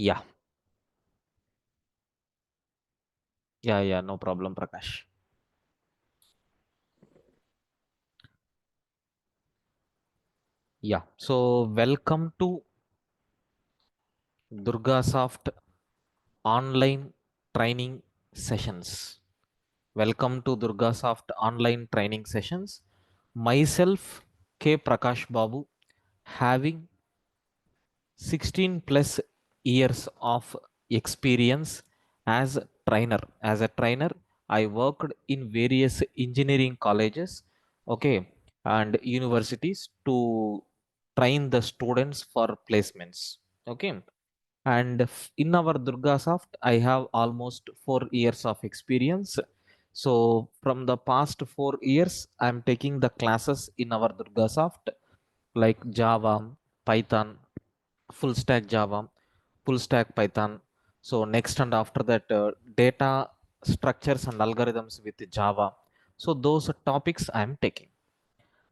Yeah, yeah, no problem, Prakash. Yeah, so welcome to DurgaSoft online training sessions. Welcome to DurgaSoft online training sessions. Myself, K. Prakash Babu, having 16 plus years of experience as a trainer. As a trainer, I worked in various engineering colleges, okay, and universities to train the students for placements. Okay. And in our DurgaSoft, I have almost 4 years of experience. So from the past 4 years, I'm taking the classes in our DurgaSoft like Java, Python, full stack Java, full stack Python. So next and after that, data structures and algorithms with Java. So those topics I'm taking.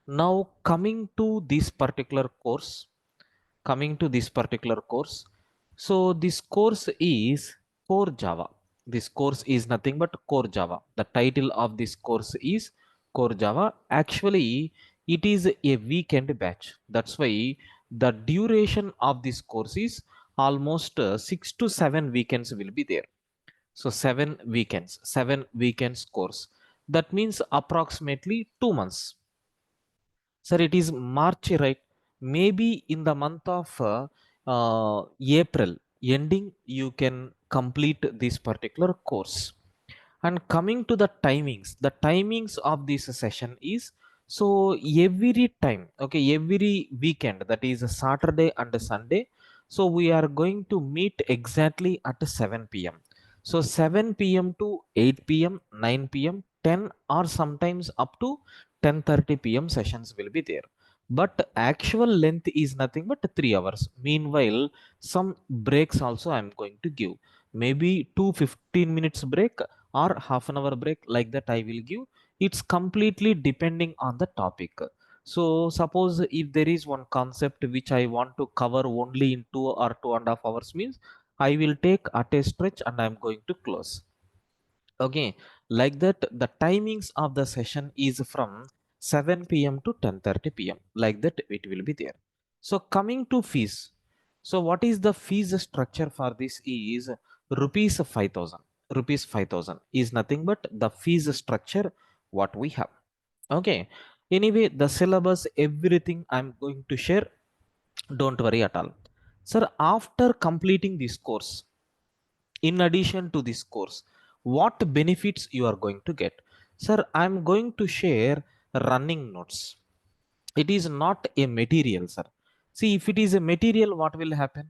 Now coming to this particular course. So this course is Core Java. This course is nothing but Core Java. The title of this course is Core Java. Actually, it is a weekend batch. That's why the duration of this course is almost 6 to 7 weekends will be there. So 7 weekends course. That means approximately 2 months. Sir, it is March, right? Maybe in the month of April ending, you can complete this particular course. And coming to the timings of this session is so every time, okay, every weekend, that is a Saturday and a Sunday. So we are going to meet exactly at 7 p.m. So 7 p.m. to 8 p.m., 9 p.m., 10 or sometimes up to 10:30 p.m. sessions will be there. But actual length is nothing but 3 hours. Meanwhile, some breaks also I'm going to give. Maybe 2 15 minutes break or half an hour break, like that I will give. It's completely depending on the topic. So suppose if there is one concept which I want to cover only in 2 or 2.5 hours, means I will take at a stretch and I'm going to close. Okay, like that the timings of the session is from 7 p.m. to 10:30 p.m. Like that it will be there. So coming to fees. So what is the fees structure for this is rupees 5,000. Rupees 5,000 is nothing but the fees structure what we have. Okay. Anyway, the syllabus, everything I'm going to share. Don't worry at all. Sir, after completing this course, in addition to this course, what benefits you are going to get? Sir, I'm going to share running notes. It is not a material, sir. See, if it is a material, what will happen?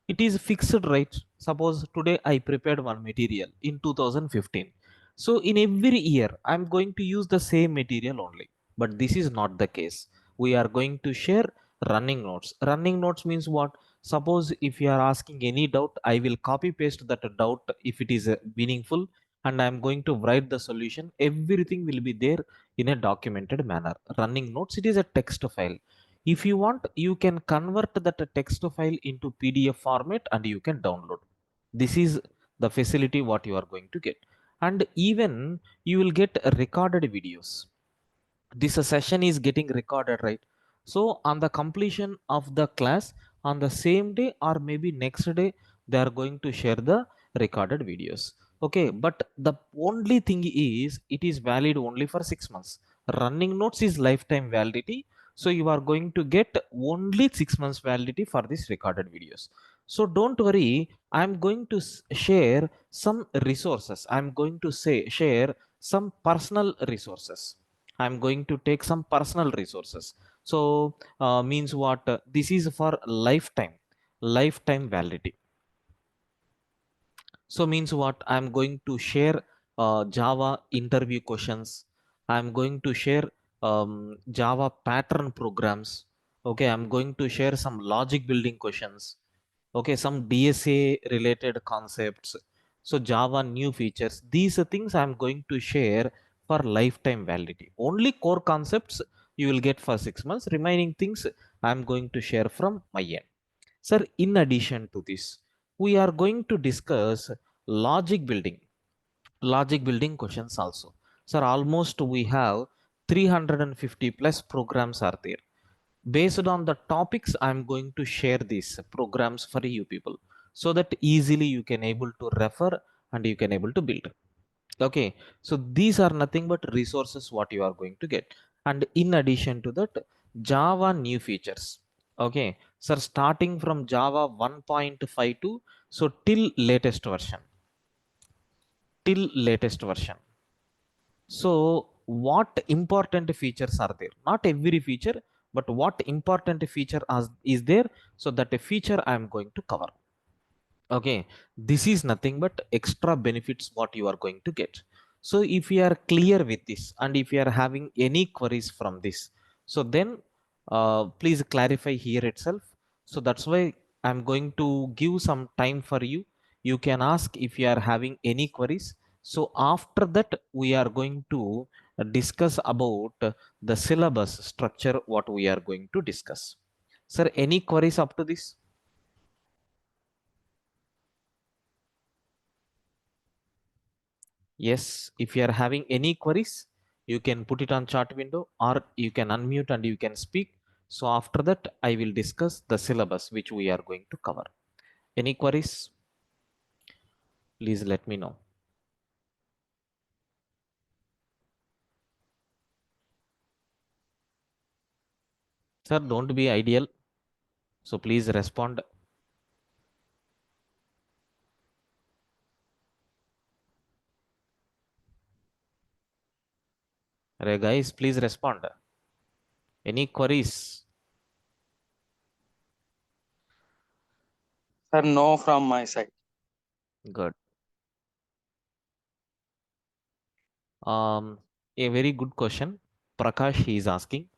It is fixed, right? Suppose today I prepared one material in 2015. So in every year I'm going to use the same material only. But this is not the case. We are going to share running notes. Running notes means what? Suppose if you are asking any doubt, I will copy paste that doubt if it is meaningful, and I am going to write the solution. Everything will be there in a documented manner. Running notes, it is a text file. If you want, you can convert that text file into PDF format and you can download. This is the facility what you are going to get. And even you will get recorded videos. This session is getting recorded, right? So on the completion of the class, on the same day or maybe next day, they are going to share the recorded videos. Okay, but the only thing is it is valid only for 6 months. Running notes is lifetime validity. So you are going to get only 6 months validity for this recorded videos. So don't worry, I'm going to share some resources. I'm going to say share some personal resources. I'm going to take some personal resources. So means what? This is for lifetime validity. So means what? I'm going to share Java interview questions. I'm going to share Java pattern programs. Okay, I'm going to share some logic building questions. Okay, some DSA related concepts. So Java new features. These are things I'm going to share for lifetime validity. Only core concepts you will get for 6 months. Remaining things I'm going to share from my end. Sir, in addition to this, we are going to discuss logic building. Logic building questions also. Sir, almost we have 350 plus programs are there. Based on the topics, I'm going to share these programs for you people so that easily you can able to refer and you can able to build. Okay, so these are nothing but resources what you are going to get. And in addition to that, Java new features. Okay, so starting from Java 1.52, so till latest version. So what important features are there? Not every feature, but what important feature is there? So that a feature I am going to cover. Okay, this is nothing but extra benefits what you are going to get. So if you are clear with this and if you are having any queries from this, so then please clarify here itself. So that's why I'm going to give some time for you. You can ask if you are having any queries. So after that we are going to discuss about the syllabus structure what we are going to discuss. Sir, any queries up to this? Yes, if you are having any queries, you can put it on chat window or you can unmute and you can speak. So after that, I will discuss the syllabus which we are going to cover. Any queries? Please let me know. Sir, don't be ideal. So please respond. Hey guys, please respond. Any queries? Sir, no from my side. Good. Um, a very good question. Prakash, he is asking,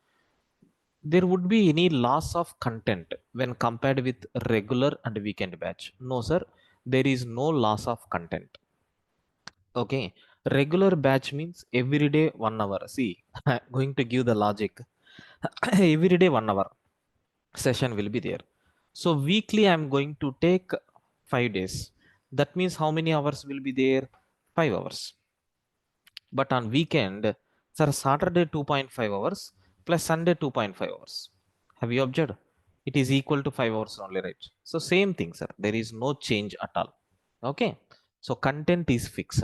there would be any loss of content when compared with regular and weekend batch? No, sir. There is no loss of content. Okay. Regular batch means every day 1 hour. See, going to give the logic. Every day 1 hour session will be there. So weekly I'm going to take 5 days. That means how many hours will be there? 5 hours. But on weekend, sir, Saturday 2.5 hours plus Sunday 2.5 hours. Have you observed? It is equal to 5 hours only, right? So same thing, sir. There is no change at all. Okay. So content is fixed.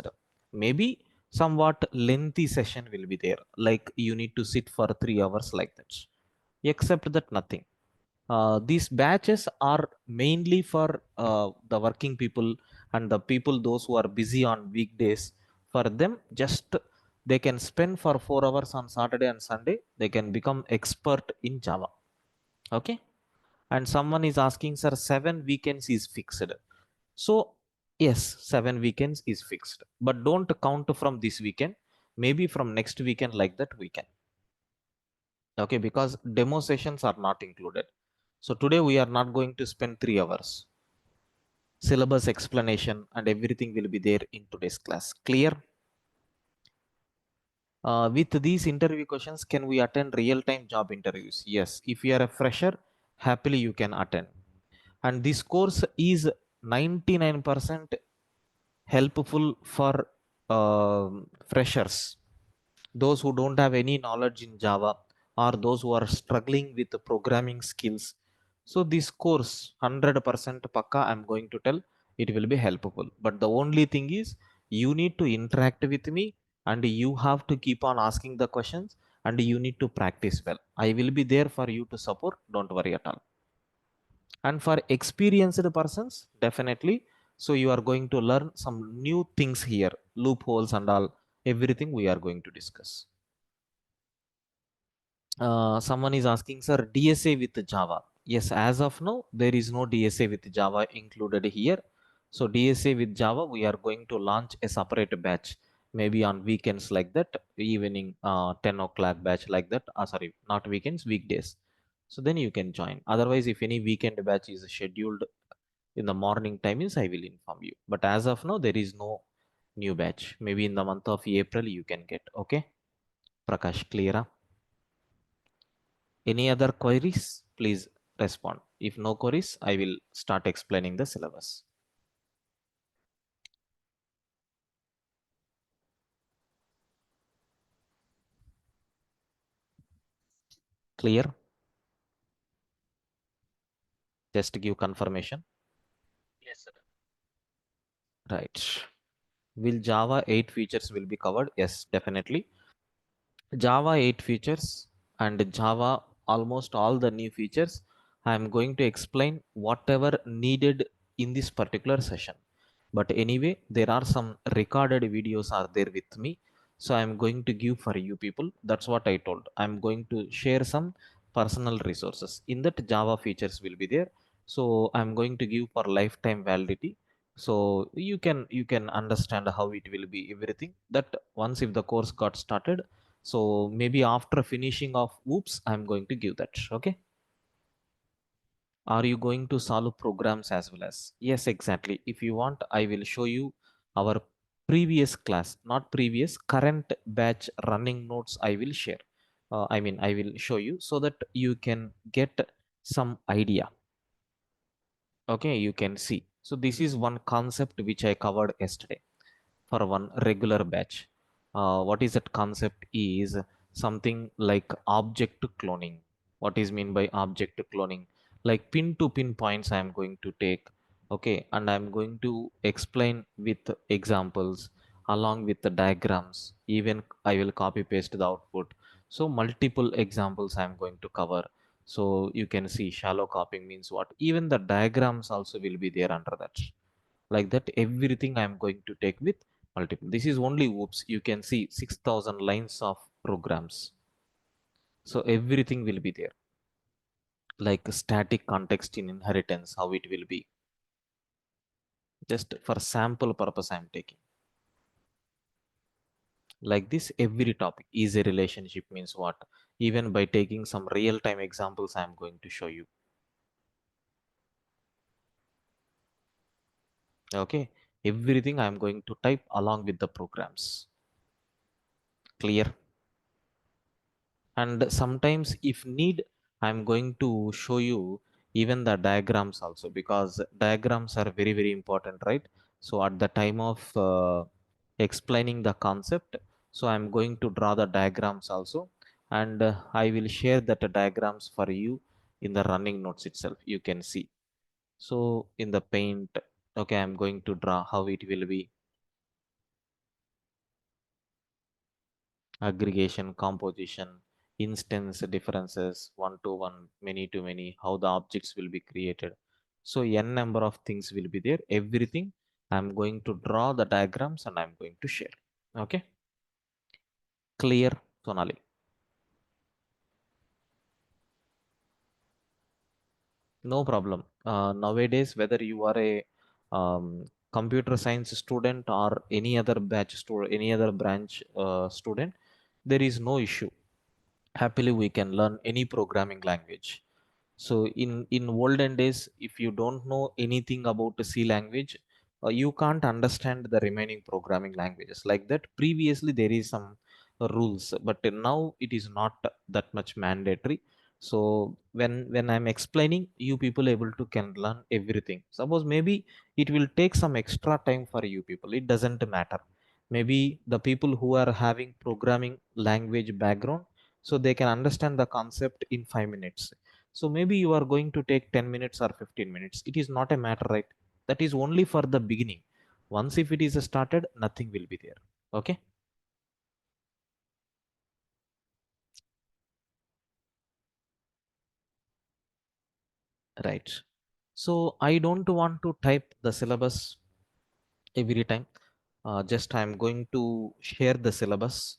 Maybe somewhat lengthy session will be there. Like you need to sit for 3 hours like that. Except that nothing. These batches are mainly for the working people and the people those who are busy on weekdays. For them, just they can spend for 4 hours on Saturday and Sunday. They can become expert in Java. Okay. And someone is asking, sir, 7 weekends is fixed. So yes, 7 weekends is fixed, but don't count from this weekend. Maybe from next weekend like that we can. Okay, because demo sessions are not included. So today we are not going to spend 3 hours. Syllabus explanation and everything will be there in today's class. Clear? With these interview questions, can we attend real-time job interviews? Yes. If you are a fresher, happily you can attend. And this course is 99% helpful for freshers, those who don't have any knowledge in Java or those who are struggling with the programming skills. So this course 100% pakka I'm going to tell, it will be helpful. But the only thing is you need to interact with me and you have to keep on asking the questions and you need to practice well. I will be there for you to support. Don't worry at all. And for experienced persons, definitely, so you are going to learn some new things here, loopholes and all, everything we are going to discuss. Someone is asking, sir, DSA with Java? Yes, as of now there is no DSA with Java included here. So DSA with Java, we are going to launch a separate batch, maybe on weekends like that, evening 10 o'clock batch like that. Sorry, not weekends, weekdays. So then you can join. Otherwise, if any weekend batch is scheduled in the morning timings, I will inform you. But as of now, there is no new batch. Maybe in the month of April you can get. Okay, Prakash, clear? Any other queries? Please respond. If no queries, I will start explaining the syllabus. Clear? Just to give confirmation. Yes, sir. Right. Will Java 8 features will be covered? Yes, definitely. Java 8 features and Java almost all the new features. I am going to explain whatever needed in this particular session. But anyway, there are some recorded videos are there with me. So I am going to give for you people. That's what I told. I am going to share some personal resources. In that Java features will be there. So I am going to give for lifetime validity. So you can understand how it will be everything. That once if the course got started, so maybe after finishing of oops I'm going to give that. Okay, are you going to solve programs as well as? Yes, exactly. If you want, I will show you our previous class, not previous, current batch running notes I will share. I mean I will show you so that you can get some idea. Okay, you can see. So this is one concept which I covered yesterday for one regular batch. What is that concept is something like object cloning. What is mean by object cloning? Like pin to pin points I am going to take. Okay, and I am going to explain with examples along with the diagrams. Even I will copy paste the output. So multiple examples I am going to cover. So you can see shallow copying means what. Even the diagrams also will be there under that. Like that everything I am going to take with multiple. This is only whoops, you can see 6,000 lines of programs. So everything will be there, like static context in inheritance, how it will be. Just for sample purpose I am taking. Like this every topic is a relationship means what. Even by taking some real time examples I am going to show you. Okay, everything I am going to type along with the programs. Clear? And sometimes if need, I'm going to show you even the diagrams also, because diagrams are very very important, right? So at the time of explaining the concept, so I'm going to draw the diagrams also, and I will share that diagrams for you in the running notes itself, you can see. So in the paint, okay, I'm going to draw how it will be. Aggregation, composition, instance differences, one to one, many to many, how the objects will be created. So n number of things will be there. Everything I'm going to draw the diagrams and I'm going to share. Okay, clear, Sonali? No problem. Nowadays, whether you are a computer science student or any other batch student, any other branch student, there is no issue. Happily we can learn any programming language. So in olden days, if you don't know anything about the C language, you can't understand the remaining programming languages. Like that previously there is some rules, but now it is not that much mandatory. So when I'm explaining, you people able to can learn everything. Suppose maybe it will take some extra time for you people, it doesn't matter. Maybe the people who are having programming language background, so they can understand the concept in 5 minutes. So maybe you are going to take 10 minutes or 15 minutes, it is not a matter, right? That is only for the beginning. Once if it is started, nothing will be there. Okay, right. So I don't want to type the syllabus every time. Just I am going to share the syllabus.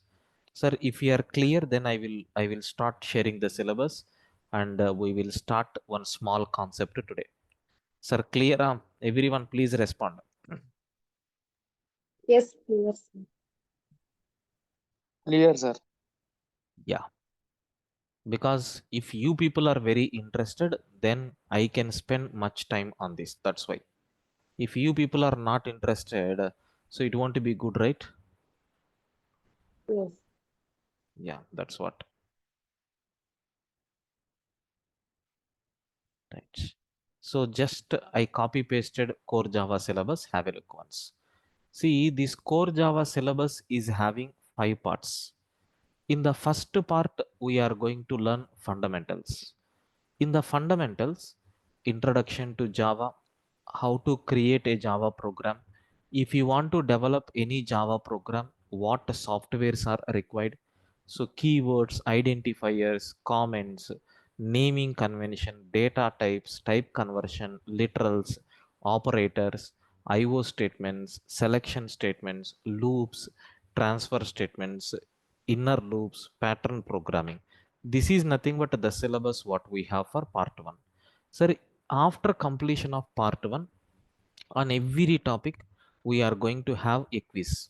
Sir, if you are clear, then I will start sharing the syllabus, and we will start one small concept today. Sir, clear? Everyone, please respond. Yes, yes. Clear, sir. Yeah, because if you people are very interested, then I can spend much time on this. That's why. If you people are not interested, so it won't be good, right? Yes. Yeah, that's what. Right. So just I copy pasted core Java syllabus. Have a look once. See, this core Java syllabus is having 5 parts. In the first part, we are going to learn fundamentals. In the fundamentals, introduction to Java, how to create a Java program. If you want to develop any Java program, what softwares are required. So keywords, identifiers, comments, naming convention, data types, type conversion, literals, operators, IO statements, selection statements, loops, transfer statements, inner loops, pattern programming. This is nothing but the syllabus what we have for part 1. Sir, after completion of part 1, on every topic, we are going to have a quiz.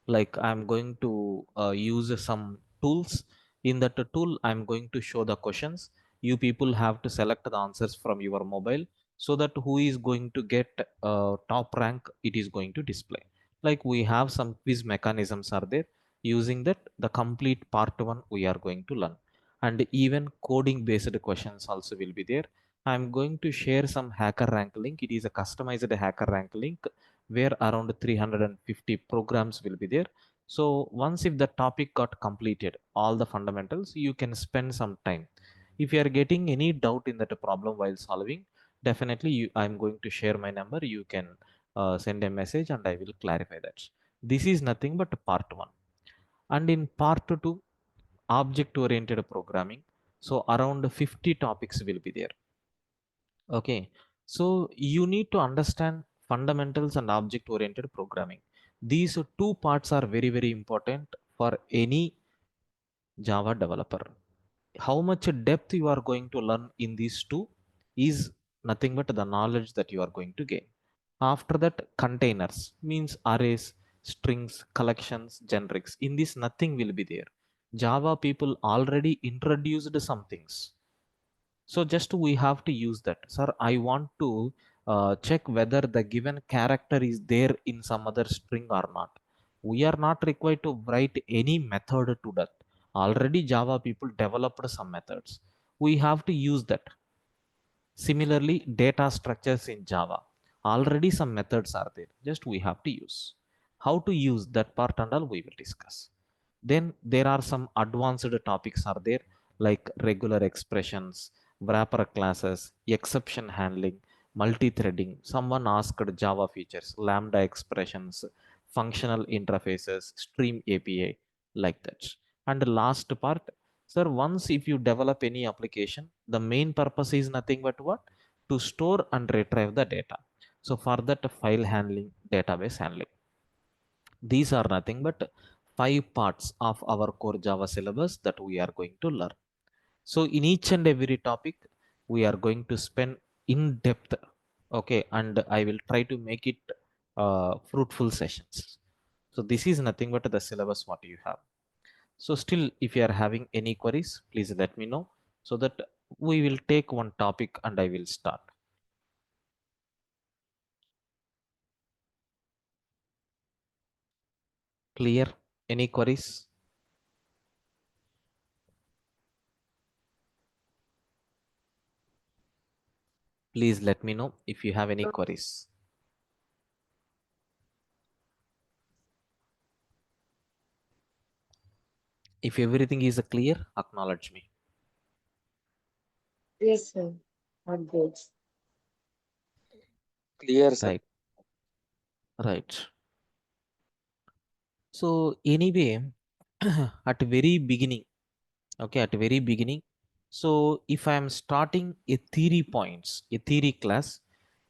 Like I'm going to use some tools. In that tool, I'm going to show the questions. You people have to select the answers from your mobile so that who is going to get top rank, it is going to display. Like we have some quiz mechanisms are there. Using that, the complete part 1 we are going to learn. And even coding based questions also will be there. I'm going to share some hacker rank link. It is a customized hacker rank link where around 350 programs will be there. So once if the topic got completed, all the fundamentals, you can spend some time. If you are getting any doubt in that problem while solving, definitely I'm going to share my number. You can send a message and I will clarify that. This is nothing but part 1. And in part 2, object oriented programming. So around 50 topics will be there. Okay, so you need to understand fundamentals and object oriented programming. These two parts are very, very important for any Java developer. How much depth you are going to learn in these two is nothing but the knowledge that you are going to gain. After that, containers means arrays, strings, collections, generics. In this, nothing will be there. Java people already introduced some things, so just we have to use that. Sir, I want to check whether the given character is there in some other string or not. We are not required to write any method to that. Already Java people developed some methods. We have to use that. Similarly, data structures in Java. Already some methods are there. Just we have to use. How to use that part and all we will discuss. Then there are some advanced topics are there, like regular expressions, wrapper classes, exception handling, multi-threading. Someone asked Java features, lambda expressions, functional interfaces, stream API, like that. And the last part, sir, once if you develop any application, the main purpose is nothing but what? To store and retrieve the data. So for that, file handling, database handling. These are nothing but 5 parts of our core Java syllabus that we are going to learn. So in each and every topic, we are going to spend in depth. Okay, and I will try to make it fruitful sessions. So this is nothing but the syllabus what you have. So still, if you are having any queries, please let me know so that we will take one topic and I will start. Clear? Any queries? Please let me know if you have any queries. If everything is clear, acknowledge me. Yes, sir. I'm good. Clear, sir. Right, right. So anyway, at very beginning, okay, at very beginning, so if I am starting a theory points, a theory class,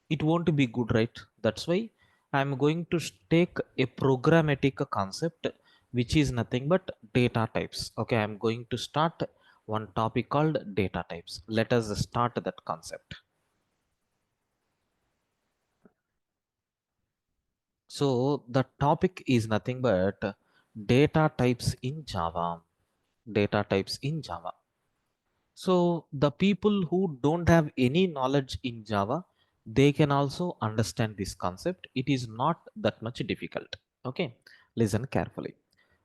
it won't be good, right? That's why I'm going to take a programmatic concept, which is nothing but data types. Okay, I'm going to start one topic called data types. Let us start that concept. So the topic is nothing but data types in Java. Data types in Java. So the people who don't have any knowledge in Java, they can also understand this concept. It is not that much difficult. Okay, listen carefully.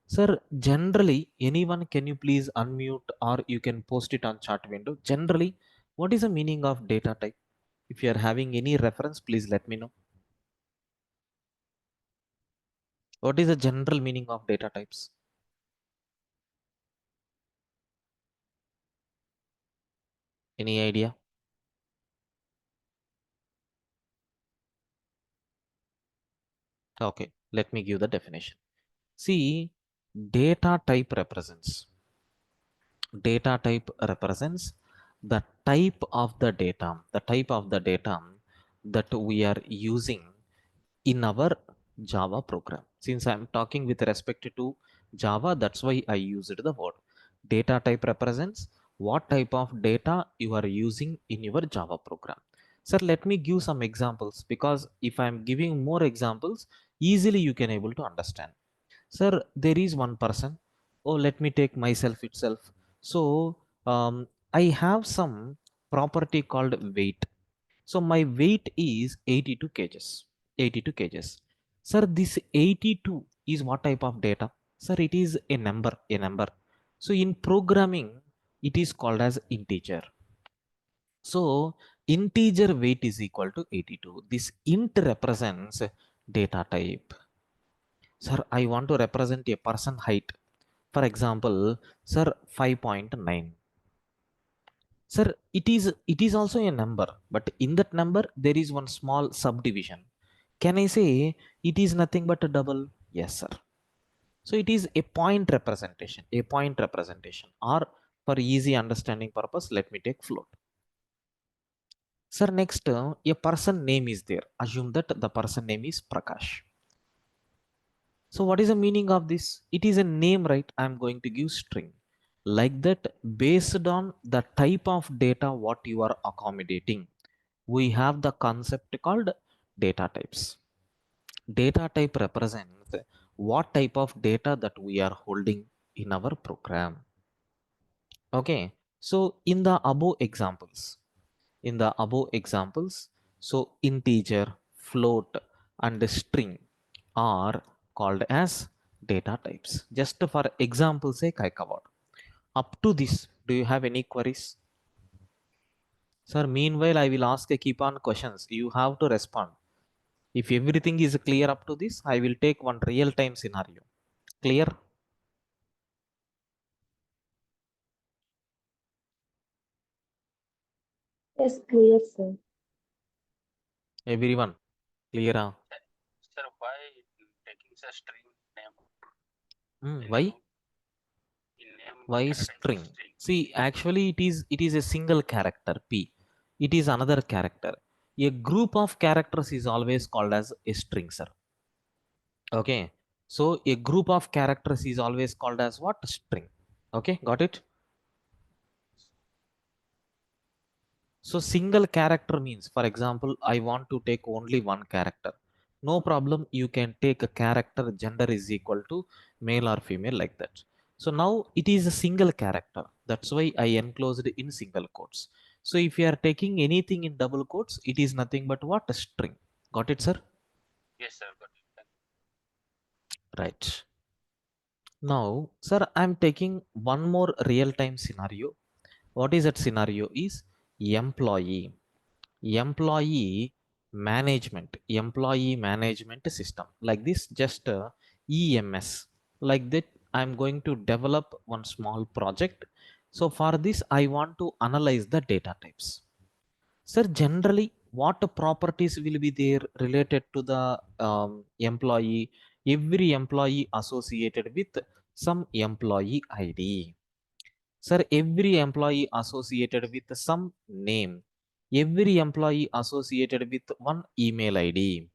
Sir, generally, anyone can you please unmute or you can post it on chat window. Generally, what is the meaning of data type? If you are having any reference, please let me know. What is the general meaning of data types? Any idea? Okay, let me give the definition. See, data type represents data type represents the type of the data that we are using in our Java program. Since I'm talking with respect to Java, that's why I used the word data type represents what type of data you are using in your Java program. Sir, let me give some examples, because if I'm giving more examples, easily you can able to understand. Sir, there is one person. Oh, let me take myself itself. So I have some property called weight. So my weight is 82 kgs. 82 kgs. Sir, this 82 is what type of data? Sir, it is a number. A number. So in programming, it is called as integer. So integer weight is equal to 82. This int represents data type. Sir, I want to represent a person height. For example, sir, 5.9. Sir, it is also a number, but in that number there is one small subdivision. Can I say it is nothing but a double? Yes, sir. So it is a point representation, a point representation. Or for easy understanding purpose, let me take float. Sir, next a person name is there. Assume that the person name is Prakash. So what is the meaning of this? It is a name, right? I'm going to give string. Like that, based on the type of data what you are accommodating, we have the concept called data types. Data type represents what type of data that we are holding in our program. Okay, so in the above examples, so integer, float, and string are called as data types. Just for example sake, I covered. Up to this, do you have any queries? Sir, meanwhile, I will ask a keep on questions. You have to respond. If everything is clear up to this, I will take one real time scenario. Clear? Yes, clear, sir. Everyone, clear? Sir, why taking the string name Why? in name Why character string? string? See, actually it is a single character P. It is another character. A group of characters is always called as a string, sir. Okay. So a group of characters is always called as what? String. Okay, got it? So single character means, for example, I want to take only one character. No problem. You can take a character, gender is equal to male or female, like that. So now it is a single character. That's why I enclosed in single quotes. So if you are taking anything in double quotes, it is nothing but what? A string. Got it, sir? Yes, sir. Got it. Right. Now, sir, I'm taking one more real-time scenario. What is that scenario? Is employee. Employee management system, like this, just EMS. Like that, I'm going to develop one small project. So for this, I want to analyze the data types. Sir, generally what properties will be there related to the employee? Every employee associated with some employee ID. Sir, every employee associated with some name. Every employee associated with one email ID.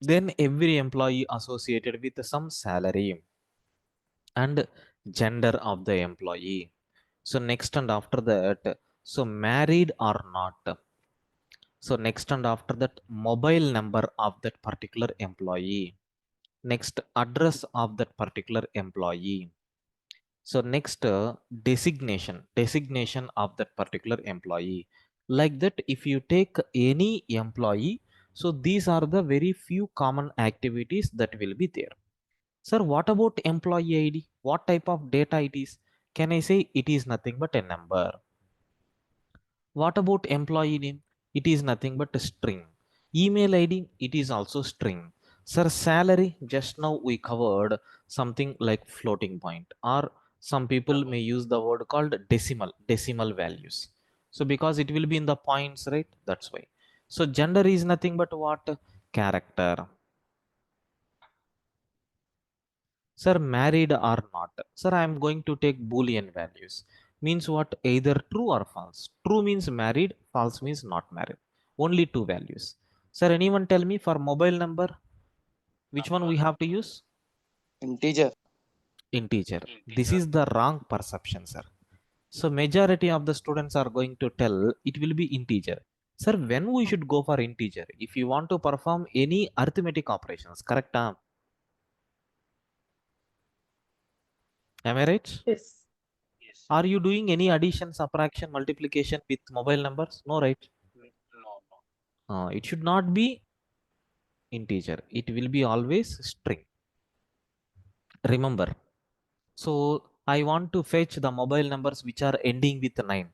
Then every employee associated with some salary and gender of the employee. So next and after that, so married or not. So next and after that, mobile number of that particular employee. Next, address of that particular employee. So next, designation of that particular employee. Like that, if you take any employee, so these are the very few common activities that will be there. Sir, what about employee ID? What type of data it is? Can I say it is nothing but a number? What about employee name? It is nothing but a string. Email ID, it is also string. Sir, salary, just now we covered something like floating point or Some people may use the word called decimal values. So because it will be in the points, right? That's why. So gender is nothing but what? Character. Sir, married or not? Sir, I am going to take Boolean values. Means what? Either true or false. True means married, false means not married. Only two values. Sir, anyone tell me for mobile number, which one we Number, have to use? Integer. Integer. This integer. is the wrong perception, sir. So majority of the students are going to tell it will be integer. Sir, when we should go for integer? If you want to perform any arithmetic operations, correct? Am I right? Yes. Yes. Are you doing any addition, subtraction, multiplication with mobile numbers? No, right? No, no. It should not be integer. It will be always string. Remember. So I want to fetch the mobile numbers which are ending with 9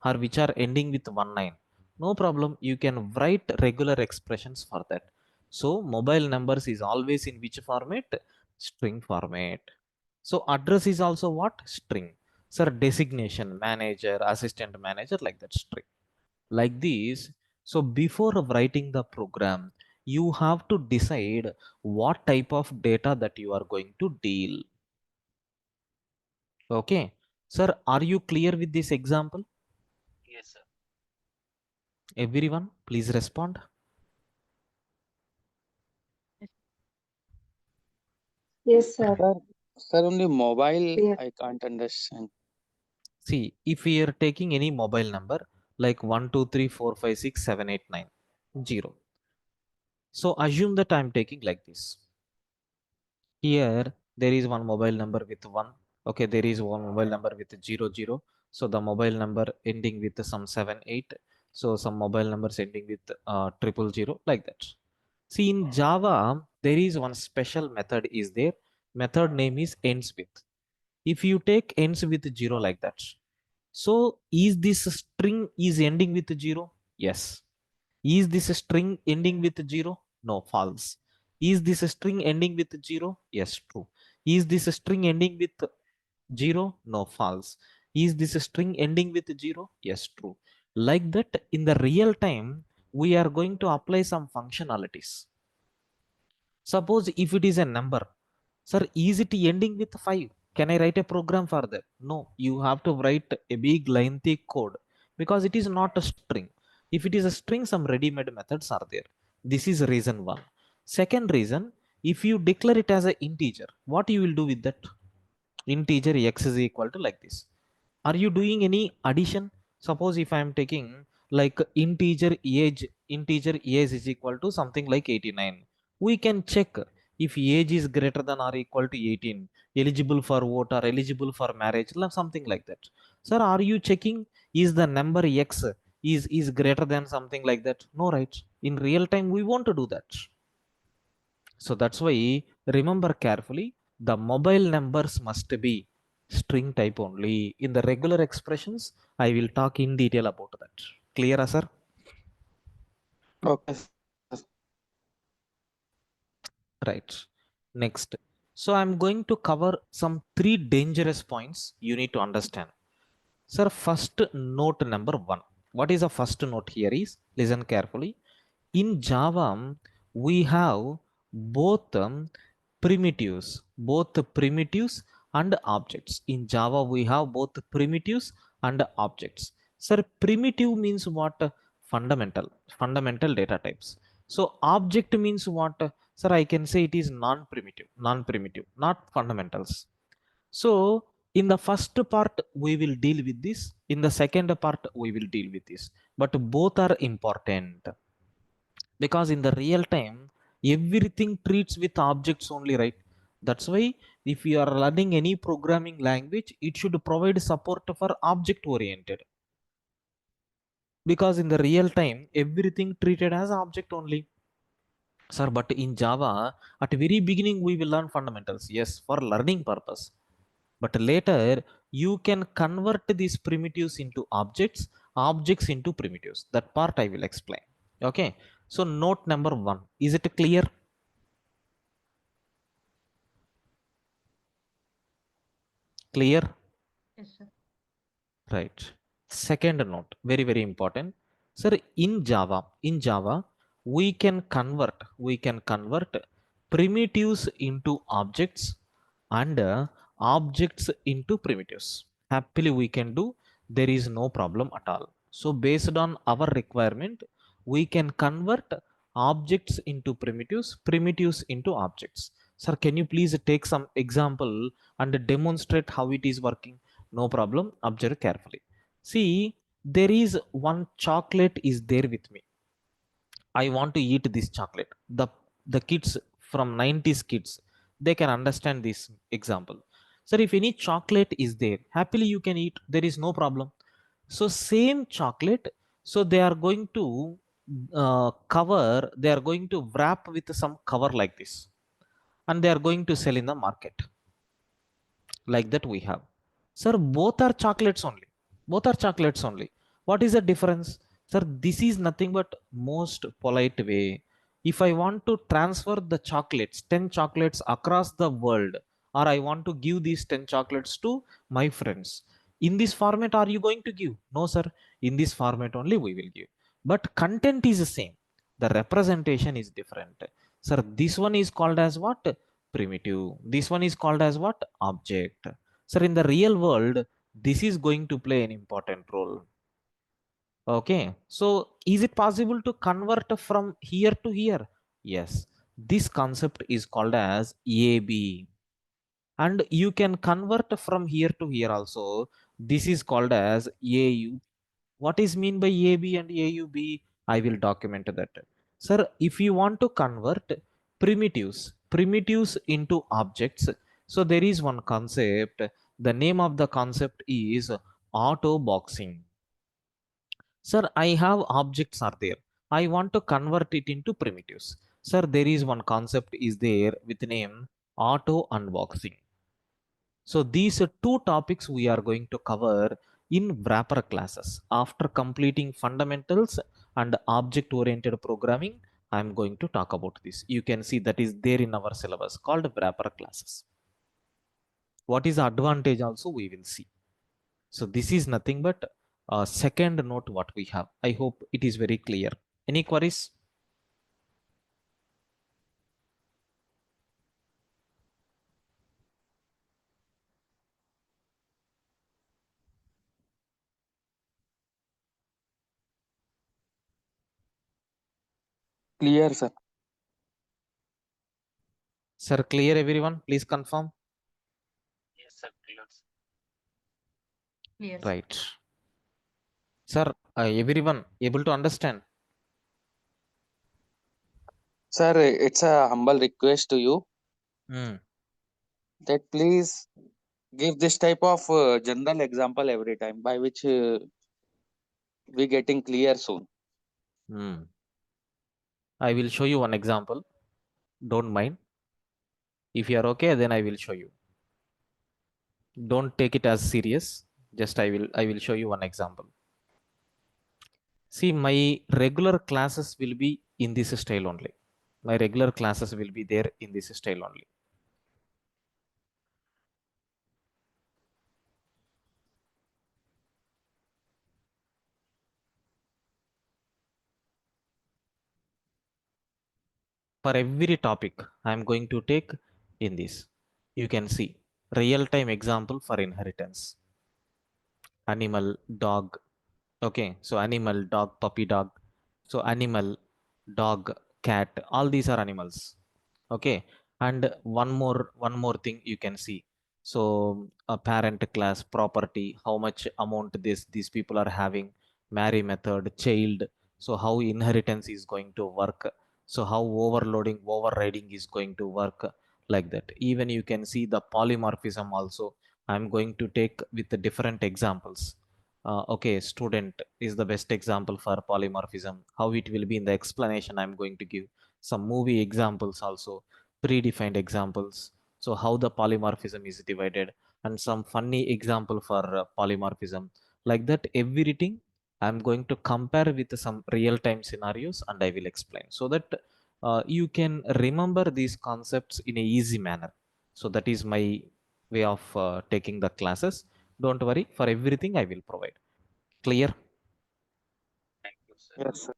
or which are ending with 19. No problem. You can write regular expressions for that. So mobile numbers is always in which format? String format. So address is also what? String. Sir, designation, manager, assistant manager, like that, string. Like this. So before writing the program, you have to decide what type of data that you are going to deal. Okay. Sir, are you clear with this example? Yes, sir. Everyone, please respond. Yes, sir. Sir, only mobile Clear. I can't understand. See, if we are taking any mobile number like 1, 2, 3, 4, 5, 6, 7, 8, 9, 0. So assume that I'm taking like this. Here, there is one mobile number with 1. Okay, there is one mobile number with 0, 0. So the mobile number ending with some 7, 8. So some mobile numbers ending with 000, like that. See, in Java, there is one special method is there. Method name is ends with. If you take ends with 0 like that, so is this string is ending with 0? Yes. Is this string ending with 0? No, false. Is this string ending with 0? Yes, true. Is this string ending with 0? No, false. Is this string ending with 0? Yes, true. Like that, in the real time, we are going to apply some functionalities. Suppose if it is a number, sir, is it ending with 5? Can I write a program for that? No, you have to write a big lengthy code because it is not a string. If it is a string, some ready-made methods are there. This is reason one. Second reason, if you declare it as an integer, what you will do with that? Integer x is equal to like this. Are you doing any addition? Suppose if I am taking like integer age is equal to something like 89, we can check if age is greater than or equal to 18, eligible for vote or eligible for marriage, something like that. Sir, are you checking is the number x is greater than something like that? No, right? In real time we want to do that. So that's why remember carefully, the mobile numbers must be string type only. In the regular expressions, I will talk in detail about that. Clear, sir? Okay. Right. Next. So I'm going to cover some three dangerous points you need to understand. Sir, first note number one. What is the first note here is, listen carefully. In Java, we have both primitives and objects. In Java, we have both primitives and objects. Sir, primitive means what? Fundamental data types. So object means what? Sir, I can say it is non-primitive, not fundamentals. So in the first part, we will deal with this. In the second part, we will deal with this. But both are important because in the real time, everything treats with objects only, right? That's why if you are learning any programming language, it should provide support for object oriented, because in the real time, everything treated as object only. Sir, but in Java, at very beginning, we will learn fundamentals. Yes, for learning purpose. But later, you can convert these primitives into objects, objects into primitives. That part I will explain. Okay. So note number one, is it clear? Clear? Right. Second note, very, very important. Sir, in Java, we can convert primitives into objects and objects into primitives. Happily, we can do. There is no problem at all. So based on our requirement, we can convert objects into primitives, primitives into objects. Sir, can you please take some example and demonstrate how it is working? No problem. Observe carefully. See, there is one chocolate is there with me. I want to eat this chocolate. The kids from 90s kids, they can understand this example. Sir, if any chocolate is there, happily you can eat. There is no problem. So same chocolate, so they are going to they are going to wrap with some cover like this, and they are going to sell in the market like that we have. Sir, both are chocolates only. Both are chocolates only. What is the difference? Sir, this is nothing but most polite way. If I want to transfer the chocolates, 10 chocolates across the world, or I want to give these 10 chocolates to my friends, in this format are you going to give? No, sir. In this format only we will give. But content is the same. The representation is different. Sir, this one is called as what? Primitive. This one is called as what? Object. Sir, in the real world, this is going to play an important role. Okay, so is it possible to convert from here to here? Yes. This concept is called as AB, and you can convert from here to here also. This is called as AU. What is mean by AB and AUB? I will document that. Sir, if you want to convert primitives into objects, so there is one concept. The name of the concept is auto boxing. Sir, I have objects are there. I want to convert it into primitives. Sir, there is one concept is there with name auto unboxing. So these are two topics we are going to cover in wrapper classes. After completing fundamentals and object oriented programming, I am going to talk about this. You can see that is there in our syllabus called wrapper classes. What is the advantage also we will see. So this is nothing but a second note what we have. I hope it is very clear. Any queries? Clear, sir. Sir, clear everyone? Please confirm. Yes, sir. Clear. Yes. Right. Sir, everyone able to understand? Sir, it's a humble request to you Hmm. that please give this type of general example every time by which we getting clear soon. Hmm. I will show you one example. Don't mind. If you are okay, then I will show you. Don't take it as serious. Just I will show you one example. See, my regular classes will be in this style only. My regular classes will be there in this style only. For every topic, I am going to take in this. You can see real-time example for inheritance. Animal, dog. Okay, so animal, dog, puppy, dog. So animal, dog, cat, all these are animals. Okay, and one more thing you can see. So a parent class, property, how much amount these people are having, marry method, child. So how inheritance is going to work. So how overloading, overriding is going to work, like that. Even you can see the polymorphism also. I'm going to take with the different examples. Okay, student is the best example for polymorphism. How it will be in the explanation I'm going to give. Some movie examples also, predefined examples. So how the polymorphism is divided, and some funny example for polymorphism. Like that, everything I'm going to compare with some real-time scenarios, and I will explain so that you can remember these concepts in a easy manner. So that is my way of taking the classes. Don't worry, for everything I will provide. Clear? Thank you, sir. Yes, sir.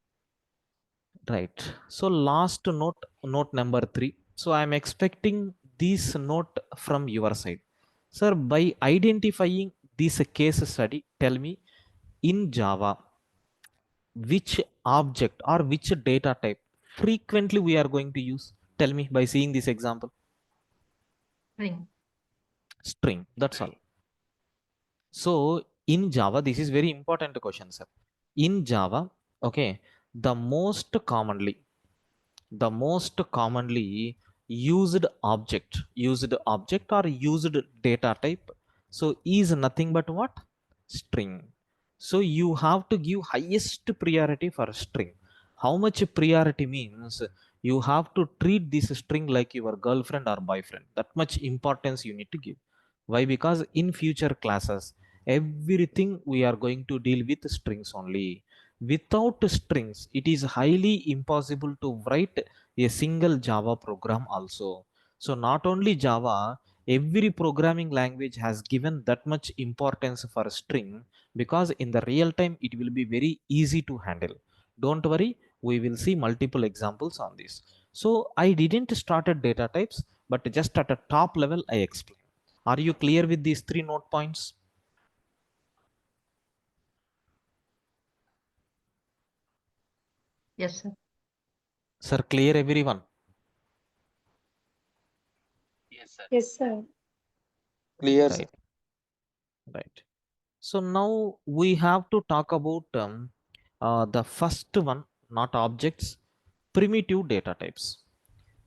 Right. So last note number 3. So I am expecting this note from your side. Sir, by identifying this case study, tell me in Java which object or which data type frequently we are going to use. Tell me by seeing this example. String. String. That's all. So in Java, this is very important question, sir. In Java, okay, the most commonly used object or used data type, so is nothing but what? String. So you have to give highest priority for string. How much priority means you have to treat this string like your girlfriend or boyfriend. That much importance you need to give. Why? Because in future classes, everything we are going to deal with strings only. Without strings, it is highly impossible to write a single Java program also. So not only Java, every programming language has given that much importance for string, because in the real time it will be very easy to handle. Don't worry, we will see multiple examples on this. So I didn't start at data types, but just at a top level I explained. Are you clear with these 3 note points? Yes, sir. Sir, clear everyone? Yes, sir. Yes, sir. Clear, sir. Right. Right. So now we have to talk about the first one, not objects, primitive data types.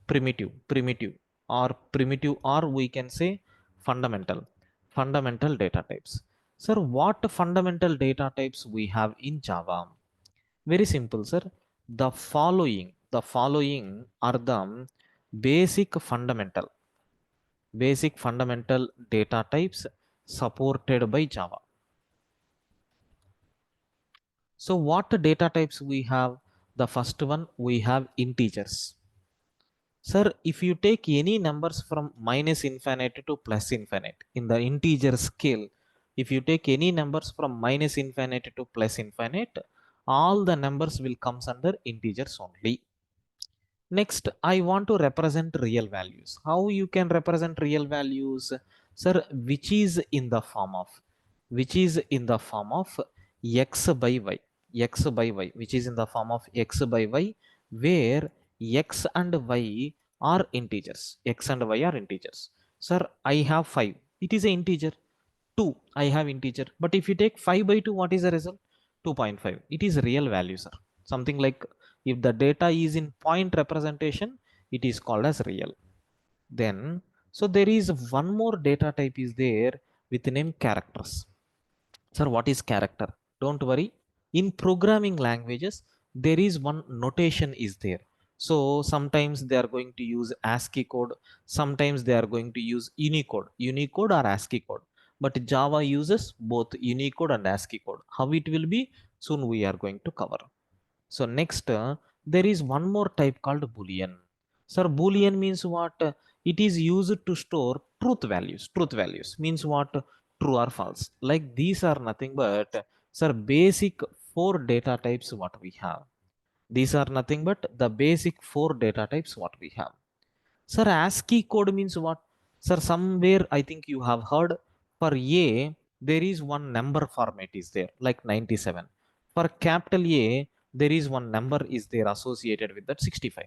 Primitive, or we can say fundamental data types. Sir, what fundamental data types we have in Java? Very simple, sir. The following are the basic fundamental data types supported by Java. So what data types we have? The first one, we have integers. Sir, if you take any numbers from minus infinite to plus infinite in the integer scale, if you take any numbers from minus infinite to plus infinite, all the numbers will comes under integers only. Next, I want to represent real values. How you can represent real values? Sir, which is in the form of x by y, which is in the form of x by y, where x and y are integers. Sir, I have 5. It is an integer. 2, I have integer. But if you take 5 by 2, what is the result? 2.5. It is real value, sir. Something like, if the data is in point representation, it is called as real. Then, so there is one more data type is there with the name characters. Sir, what is character? Don't worry. In programming languages, there is one notation is there. So sometimes they are going to use ASCII code. Sometimes they are going to use Unicode or ASCII code. But Java uses both Unicode and ASCII code. How it will be? Soon we are going to cover. So next, there is one more type called Boolean. Sir, Boolean means what? It is used to store truth values. Truth values means what? True or false. Like these are nothing but, sir, basic 4 data types what we have. These are nothing but the basic 4 data types what we have. Sir, ASCII code means what? Sir, somewhere I think you have heard, for A, there is one number format is there, like 97. For capital A, there is one number is there associated with that 65.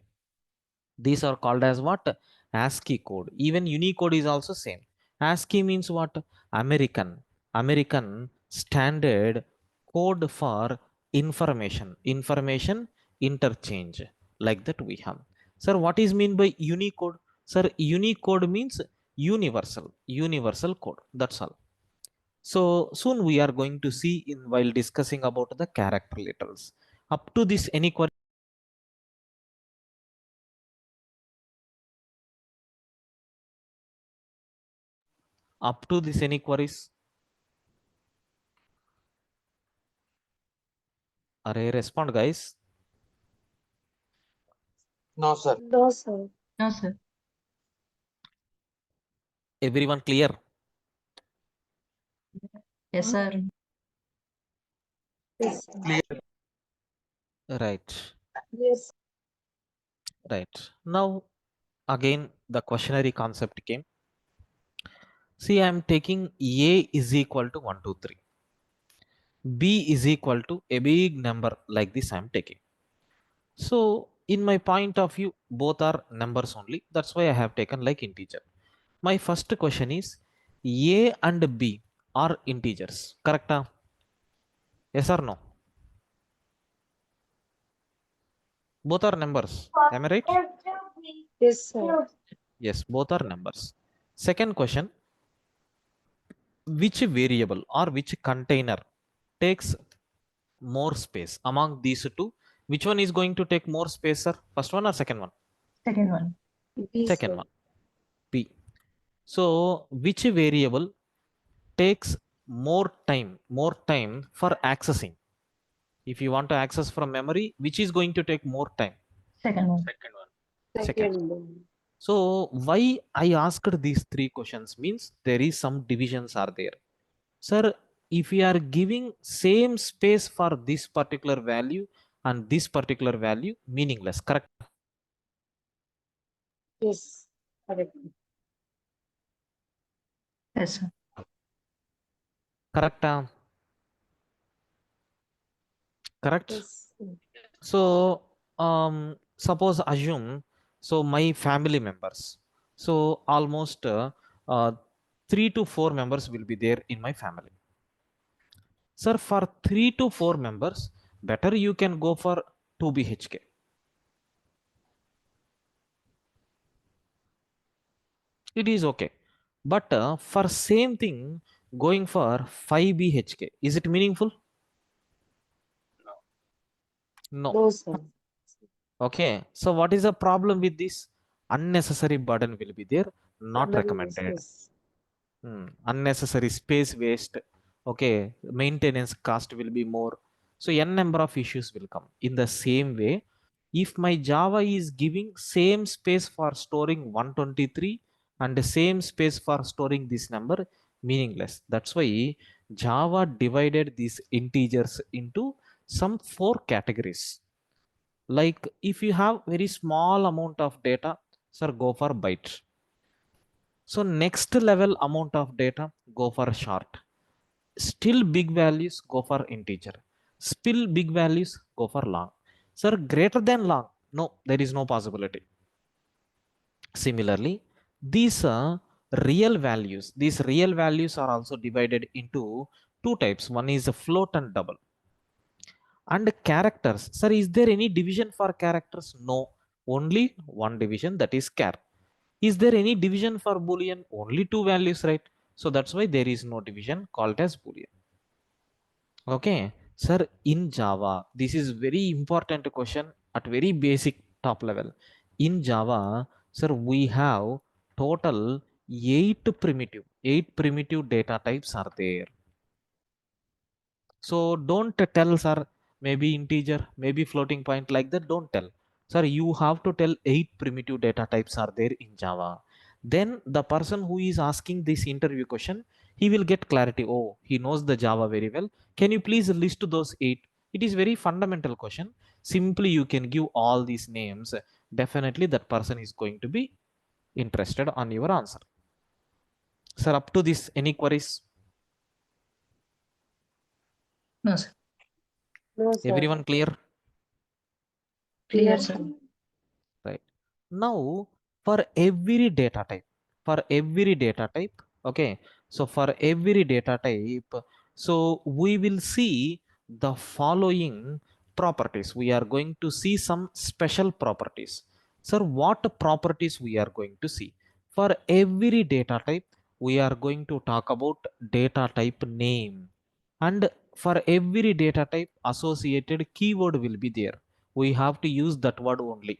These are called as what? ASCII code. Even Unicode is also same. ASCII means what? American standard code for information interchange. Like that we have. Sir, what is mean by Unicode? Sir, Unicode means universal code. That's all. So soon we are going to see in while discussing about the character literals. Up to this, any query? Up to this, any queries? Array, respond, guys. No, sir. No, sir. No, sir. Everyone clear? Yes, sir. Yes, sir. Clear. Right. Yes. Right. Now, again, the questionnaire concept came. See, I am taking A is equal to 1, 2, 3. B is equal to a big number like this I am taking. So, in my point of view, both are numbers only. That's why I have taken like integer. My first question is A and B are integers. Correct? Yes or no? Both are numbers. Am I right? Yes, sir. Yes, both are numbers. Second question, which variable or which container takes more space among these two? Which one is going to take more space, sir? First one or second one? Second one. B, Second sir. one. B. So, which variable takes more time for accessing? If you want to access from memory, which is going to take more time? Second one. Second one. Second. Second one. So why I asked these three questions means there is some divisions are there. Sir, if we are giving same space for this particular value and this particular value, meaningless, correct? Yes. Correct. Yes, sir. Correct? Correct? Yes. So suppose assume, so my family members, so almost 3 to 4 members will be there in my family. Sir, for 3 to 4 members, better you can go for 2 BHK. It is okay. But for same thing, going for 5 BHK, is it meaningful? No. No. No, sir. Okay. So what is the problem with this? Unnecessary burden will be there, not recommended. Yes. Unnecessary space waste. Okay. Maintenance cost will be more. So n number of issues will come. In the same way, if my Java is giving same space for storing 123 and the same space for storing this number, meaningless. That's why Java divided these integers into some 4 categories. Like if you have very small amount of data, sir, go for byte. So next level amount of data, go for short. Still big values, go for integer. Still big values, go for long. Sir, greater than long, no, there is no possibility. Similarly, these real values are also divided into two types. One is a float and double. And characters, sir, is there any division for characters? No, only one division, that is char. Is there any division for boolean? Only two values, right? So that's why there is no division called as boolean. Okay, sir, in Java, this is very important question at very basic top level. In Java, sir, we have total eight primitive data types are there. So don't tell, sir, maybe integer, maybe floating point like that. Don't tell. Sir, you have to tell 8 primitive data types are there in Java. Then the person who is asking this interview question, he will get clarity. Oh, he knows the Java very well. Can you please list those 8? It is very fundamental question. Simply you can give all these names. Definitely that person is going to be interested on your answer. Sir, up to this, any queries? No, sir. No, sir. Everyone clear? Clear, sir. Right. Now for every data type, okay, so for every data type, so we will see the following properties. We are going to see some special properties. Sir, what properties we are going to see? For every data type, we are going to talk about data type name, and for every data type associated keyword will be there. We have to use that word only.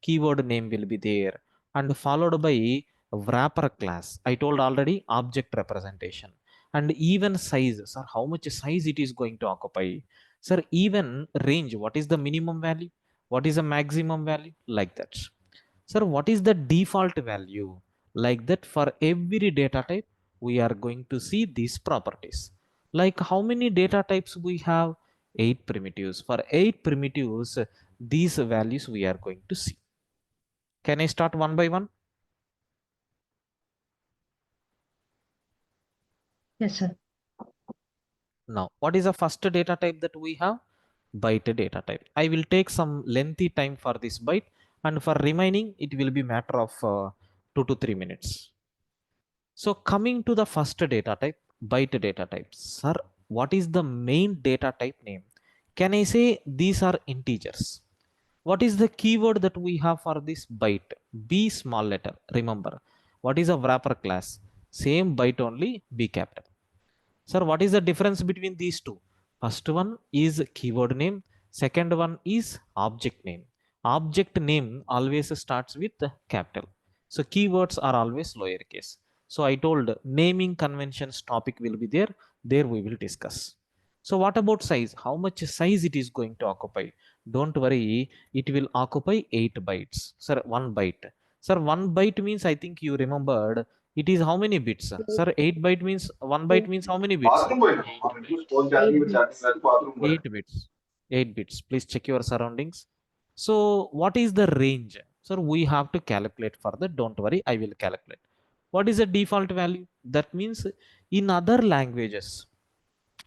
Keyword name will be there, and followed by wrapper class. I told already, object representation, and even size. Sir, how much size it is going to occupy? Sir, even range. What is the minimum value? What is the maximum value? Like that. Sir, what is the default value? Like that, for every data type, we are going to see these properties. Like how many data types we have? 8 primitives. For 8 primitives, these values we are going to see. Can I start one by one? Yes, sir. Now, what is the first data type that we have? Byte data type. I will take some lengthy time for this byte, and for remaining, it will be matter of 2 to 3 minutes. So coming to the first data type, byte data type. Sir, what is the main data type name? Can I say these are integers? What is the keyword that we have for this byte? B small letter. Remember, what is a wrapper class? Same byte only, B capital. Sir, what is the difference between these two? First one is keyword name. Second one is object name. Object name always starts with capital. So keywords are always lowercase. So I told naming conventions topic will be there. There we will discuss. So what about size? How much size it is going to occupy? Don't worry, it will occupy 8 bytes. Sir, 1 byte. Sir, 1 byte means I think you remembered it is how many bits? Sir, 8 byte means 1 byte means how many bits? 8 bytes. 8 bits. 8 bits. Please check your surroundings. So, what is the range? Sir, we have to calculate further. Don't worry, I will calculate. What is the default value? That means in other languages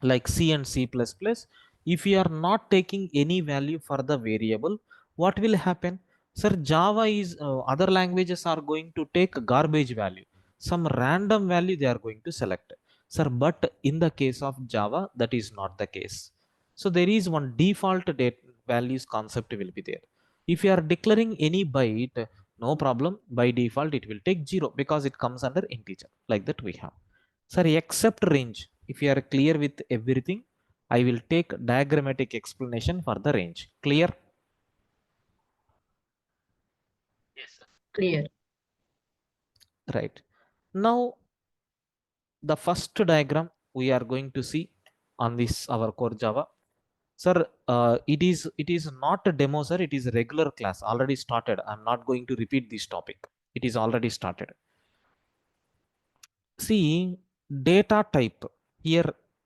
like C and C++, if you are not taking any value for the variable, what will happen? Sir, Java is other languages are going to take garbage value, some random value they are going to select. Sir, but in the case of Java, that is not the case. So there is one default date values concept will be there. If you are declaring any byte, no problem. By default, it will take 0 because it comes under integer like that we have. Sir, except range, if you are clear with everything, I will take diagrammatic explanation for the range. Clear? Yes, sir. Clear. Right. Now, the first diagram we are going to see on this our core Java. Sir, it is not a demo, sir. It is a regular class already started. I'm not going to repeat this topic. It is already started. See, data type here,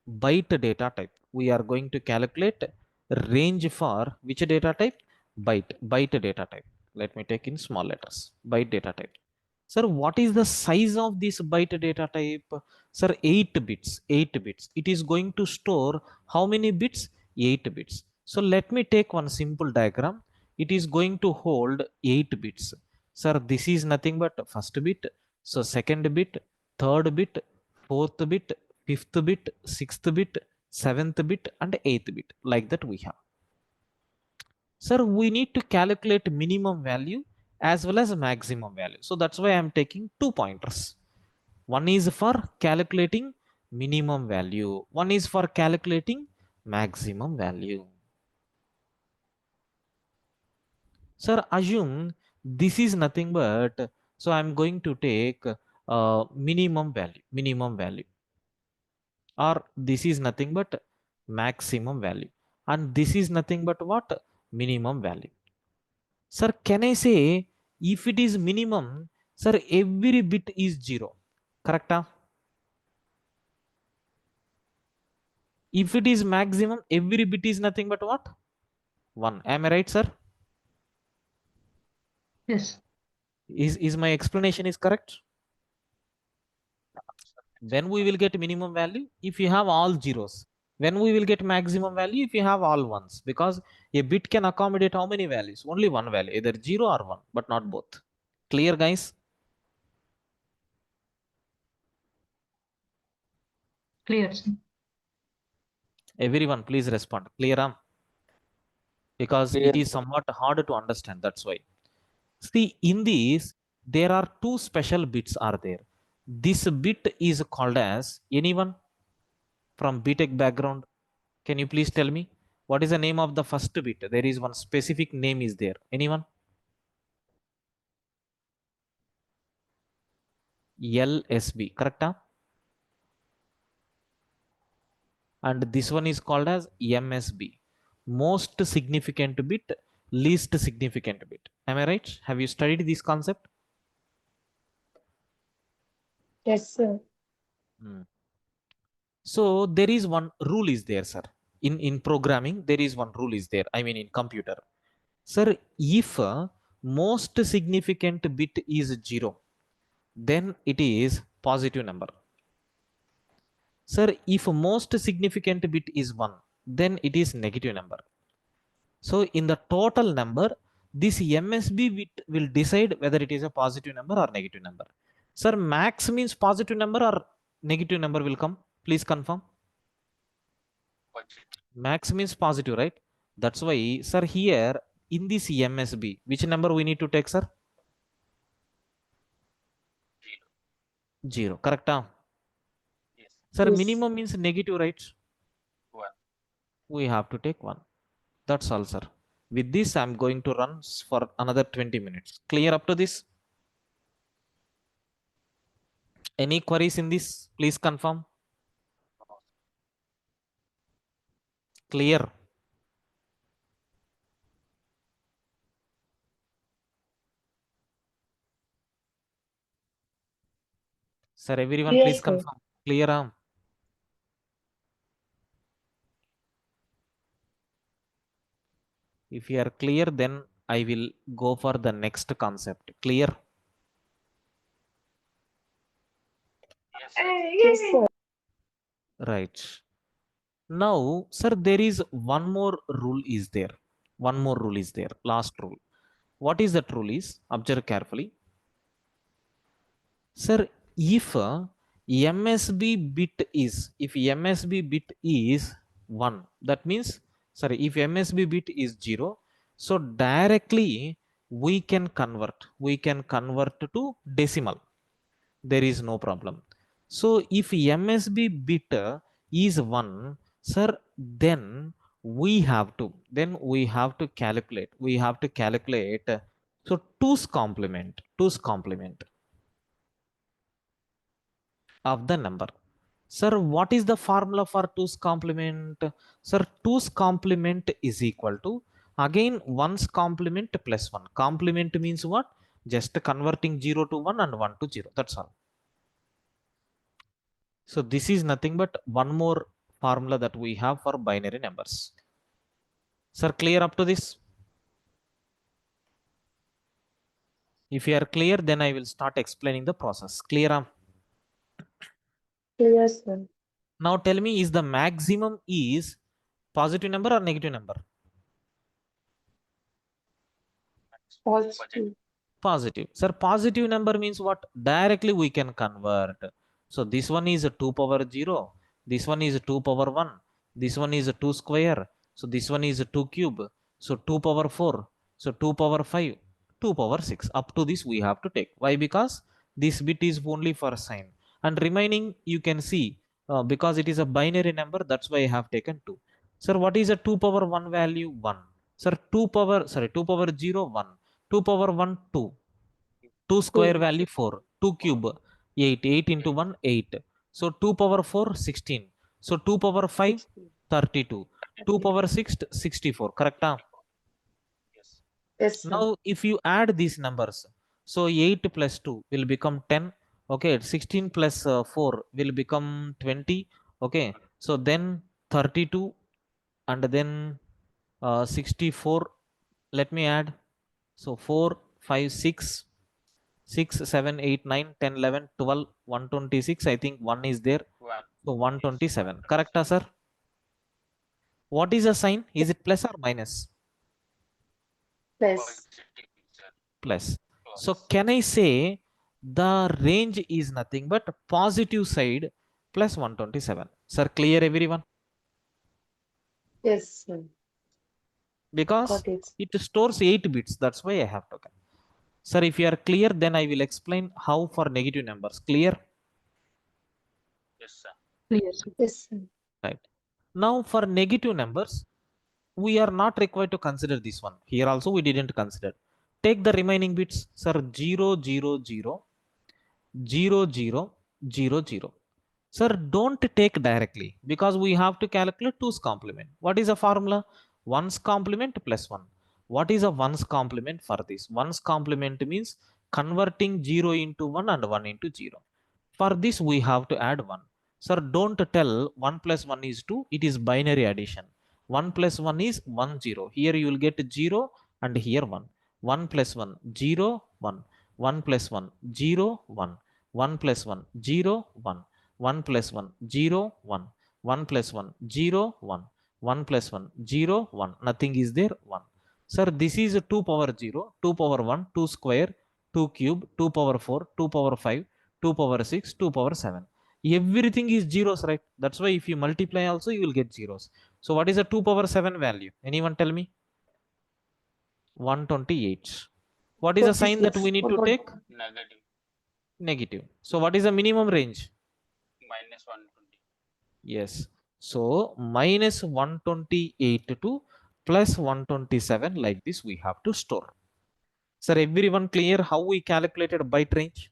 byte data type. We are going to calculate range for which data type? Byte data type. Let me take in small letters. Byte data type. Sir, what is the size of this byte data type? Sir, 8 bits. 8 bits. It is going to store how many bits? 8 bits. So let me take one simple diagram. It is going to hold 8 bits. Sir, this is nothing but first bit. So second bit, third bit, fourth bit, fifth bit, sixth bit, seventh bit, and eighth bit. Like that we have. Sir, we need to calculate minimum value as well as maximum value. So that's why I'm taking 2 pointers. One is for calculating minimum value. One is for calculating maximum value. Sir, assume this is nothing but, so I'm going to take minimum value, or this is nothing but maximum value, and this is nothing but what? Minimum value. Sir, can I say if it is minimum, sir, every bit is 0, correct? If it is maximum, every bit is nothing but what? 1. Am I right, sir? Yes. Is my explanation is correct? When we will get minimum value? If you have all zeros. When we will get maximum value? If you have all ones. Because a bit can accommodate how many values? Only one value, either 0 or 1, but not both. Clear, guys? Clear, sir. Everyone, please respond. Clear? Because Clear. it is somewhat hard to understand. That's why. See, in these, there are 2 special bits are there. This bit is called as, anyone from BTech background, can you please tell me what is the name of the first bit? There is one specific name is there. Anyone? LSB, correct? And this one is called as MSB, most significant bit, least significant bit. Am I right? Have you studied this concept? Yes, sir. Hmm. So there is one rule is there, sir. In programming, there is one rule is there. I mean, in computer, sir, if most significant bit is 0, then it is positive number. Sir, if most significant bit is 1, then it is negative number. So in the total number, this MSB bit will decide whether it is a positive number or negative number. Sir, max means positive number or negative number will come? Please confirm. Positive. Max means positive, right? That's why, sir, here in this MSB, which number we need to take, sir? 0. Correct? Yes. Sir, Yes. minimum means negative, right? 1. We have to take 1. That's all, sir. With this, I'm going to run for another 20 minutes. Clear up to this? Any queries in this? Please confirm. Clear. Sir, everyone, Clear, please sir. confirm. Clear. If you are clear, then I will go for the next concept. Clear? Yes, sir. Yes, sir. Right. Now, sir, there is one more rule is there. One more rule is there. Last rule. What is that rule is? Observe carefully. Sir, if MSB bit is, if MSB bit is 1, that means, sorry, if MSB bit is 0, so directly we can convert to decimal. There is no problem. So if MSB bit is 1, sir, then we have to calculate. So 2's complement of the number. Sir, what is the formula for 2's complement? Sir, 2's complement is equal to, again, 1's complement plus 1. Complement means what? Just converting 0 to 1 and 1 to 0. That's all. So this is nothing but one more formula that we have for binary numbers. Sir, clear up to this? If you are clear, then I will start explaining the process. Clear? Clear, sir. Now tell me, is the maximum is positive number or negative number? Positive. Positive. Sir, positive number means what? Directly we can convert. So this one is a 2 power 0. This one is a 2 power 1. This one is a 2 square. So this one is a 2 cube. So 2 power 4. So 2 power 5. 2 power 6. Up to this we have to take. Why? Because this bit is only for sign. And remaining you can see, because it is a binary number, that's why I have taken 2. Sir, what is a 2 power 1 value? 1. Sir, 2 power 0, 1. 2 power 1, 2. 2 square Two. value 4. 2 cube 8. 8 into 1, 8. So 2 power 4, 16. So 2 power 5, 32. 2 power 6, 64. Correct? Yes. Yes, sir. Now, if you add these numbers, so 8 plus 2 will become 10. Okay, 16 plus 4 will become 20. Okay, so then 32 and then 64. Let me add. So 4, 5, 6, 6, 7, 8, 9, 10, 11, 12, 126. I think 1 is there. 1. So 127. Correct, sir? What is the sign? Is it plus or minus? Plus. Positive, sir. Plus. So Plus. can I say the range is nothing but positive side plus 127? Sir, clear everyone? Yes, sir. Because Got it. it stores 8 bits. That's why I have to. Sir, if you are clear, then I will explain how for negative numbers. Clear? Yes, sir. Clear, sir. Yes, sir. Right. Now for negative numbers, we are not required to consider this one. Here also we didn't consider. Take the remaining bits, sir. 0, 0, 0, 0, 0, 0, 0. Sir, don't take directly because we have to calculate 2's complement. What is the formula? 1's complement plus 1. What is a 1's complement for this? 1's complement means converting 0 into 1 and 1 into 0. For this, we have to add 1. Sir, don't tell 1 plus 1 is 2. It is binary addition. 1 plus 1 is 1, 0. Here you will get 0 and here 1. 1 plus 1, 0, 1. 1 plus 1, 0, 1. 1 plus 1, 0, 1. 1 plus 1, 0, 1. 1 plus 1, 0, 1. 1 plus 1, 0, 1. Nothing is there, 1. Sir, this is 2 power 0, 2 power 1, 2 square, 2 cube, 2 power 4, 2 power 5, 2 power 6, 2 power 7. Everything is zeros, right? That's why if you multiply also, you will get zeros. So what is a 2 power 7 value? Anyone tell me? 128. What is the sign that we need to take? Negative. Negative. So what is the minimum range? Minus 120. Yes. So minus 128 to plus 127, like this we have to store. Sir, everyone clear how we calculated byte range?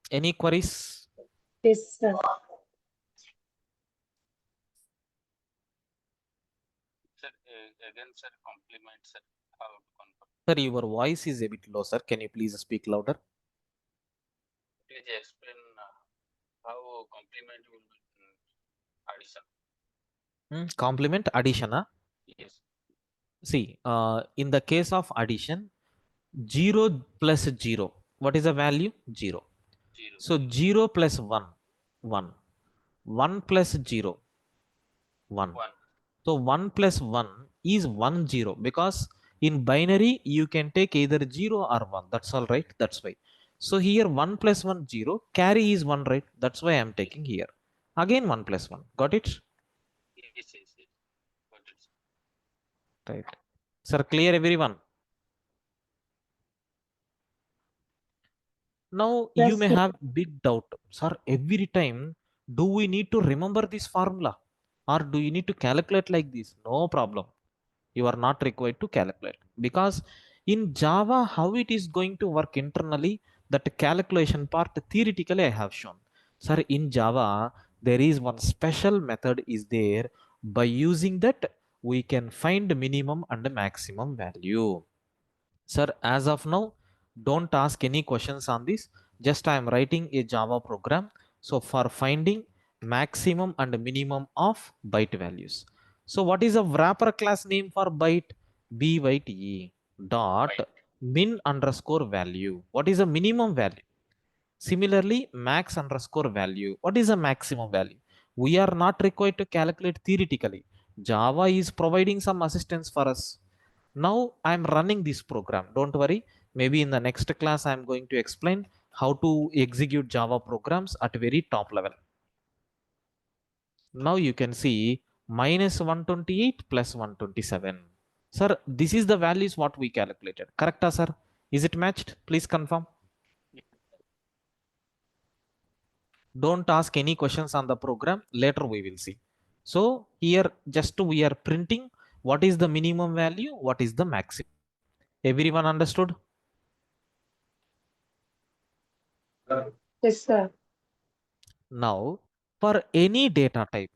Any queries? Yes, sir. Sir, again, sir, complement, sir. How to confirm? Sir, your voice is a bit low, sir. Can you please speak louder? Please explain how complement will be addition. Complement addition. Yes. See, in the case of addition, 0 plus 0. What is the value? 0. 0. So 0 plus 1, 1. 1 plus 0, 1. 1. So 1 plus 1 is 1, 0. Because in binary, you can take either 0 or 1. That's all right. That's why. So here 1 plus 1, 0. Carry is 1, right? That's why I'm taking here. Again 1 plus 1. Got it? Yes, yes, yes. Got it, sir. Right. Sir, clear everyone? Now Yes, you may sir. have big doubt, sir. Every time, do we need to remember this formula, or do you need to calculate like this? No problem. You are not required to calculate, because in Java, how it is going to work internally, that calculation part theoretically I have shown. Sir, in Java, there is one special method is there. By using that, we can find minimum and maximum value. Sir, as of now, don't ask any questions on this. Just I am writing a Java program. So for finding maximum and minimum of byte values. So what is a wrapper class name for byte? Byte dot Byte. min underscore value. What is a minimum value? Similarly, max underscore value. What is a maximum value? We are not required to calculate theoretically. Java is providing some assistance for us. Now I'm running this program. Don't worry. Maybe in the next class, I'm going to explain how to execute Java programs at very top level. Now you can see minus 128 plus 127. Sir, this is the values what we calculated. Correct, sir? Is it matched? Please confirm. Don't ask any questions on the program. Later we will see. So here just we are printing what is the minimum value, what is the maximum. Everyone understood? Yes, sir. Now for any data type,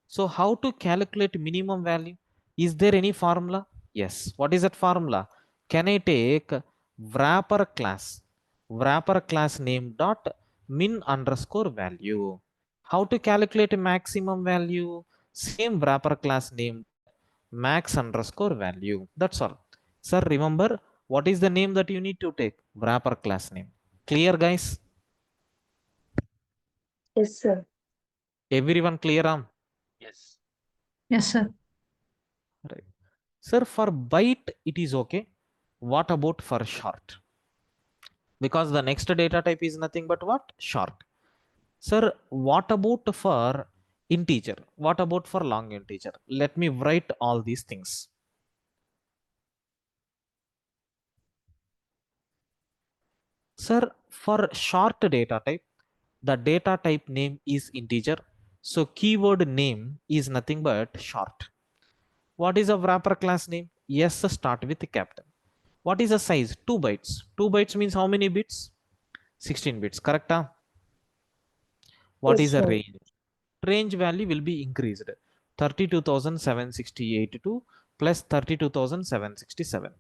so how to calculate minimum value? Is there any formula? Yes. What is that formula? Can I take wrapper class name dot min underscore value? How to calculate maximum value? Same wrapper class name max underscore value. That's all. Sir, remember what is the name that you need to take? Wrapper class name. Clear, guys? Yes, sir. Everyone clear? Yes. Yes, sir. Right. Sir, for byte, it is okay. What about for short? Because the next data type is nothing but what? Short. Sir, what about for integer? What about for long integer? Let me write all these things. Sir, for short data type, the data type name is integer. So keyword name is nothing but short. What is a wrapper class name? Yes, start with capital. What is the size? 2 bytes. 2 bytes means how many bits? 16 bits. Correct? What Yes, is the sir. range? Range value will be increased. 32,768 to plus 32,767.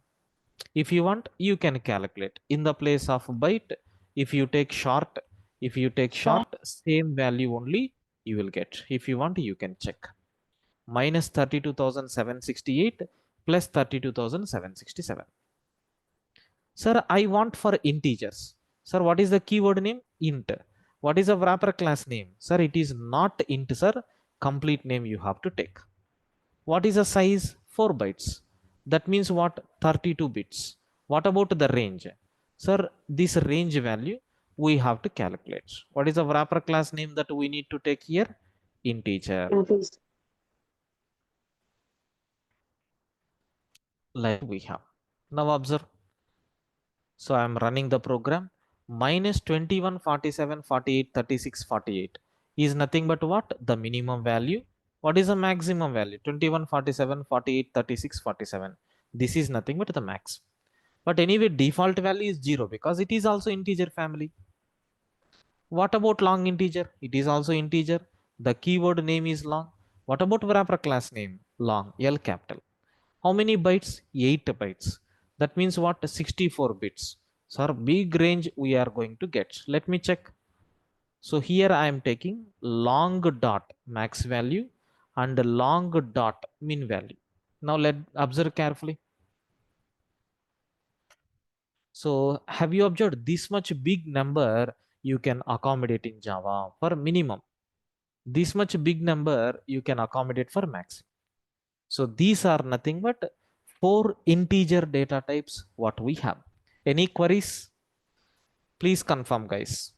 If you want, you can calculate. In the place of byte, if you take short, If you take short, same value only you will get. If you want, you can check. Minus 32,768 plus 32,767. Sir, I want for integers. Sir, what is the keyword name? Int. What is the wrapper class name? Sir, it is not int, sir. Complete name you have to take. What is the size? 4 bytes. That means what? 32 bits. What about the range? Sir, this range value we have to calculate. What is the wrapper class name that we need to take here? Integer. Integer. Like we have. Now observe. So I am running the program. Minus 21, 47, 48, 36, 48 is nothing but what? The minimum value. What is the maximum value? 21, 47, 48, 36, 47. This is nothing but the max. But anyway, default value is 0 because it is also integer family. What about long integer? It is also integer. The keyword name is long. What about wrapper class name? Long, L capital. How many bytes? 8 bytes. That means what? 64 bits. So our big range we are going to get. Let me check. So here I am taking long dot max value and long dot min value. Now let observe carefully. So have you observed this much big number you can accommodate in Java for minimum? This much big number you can accommodate for max. So these are nothing but 4 integer data types what we have. Any queries? Please confirm, guys.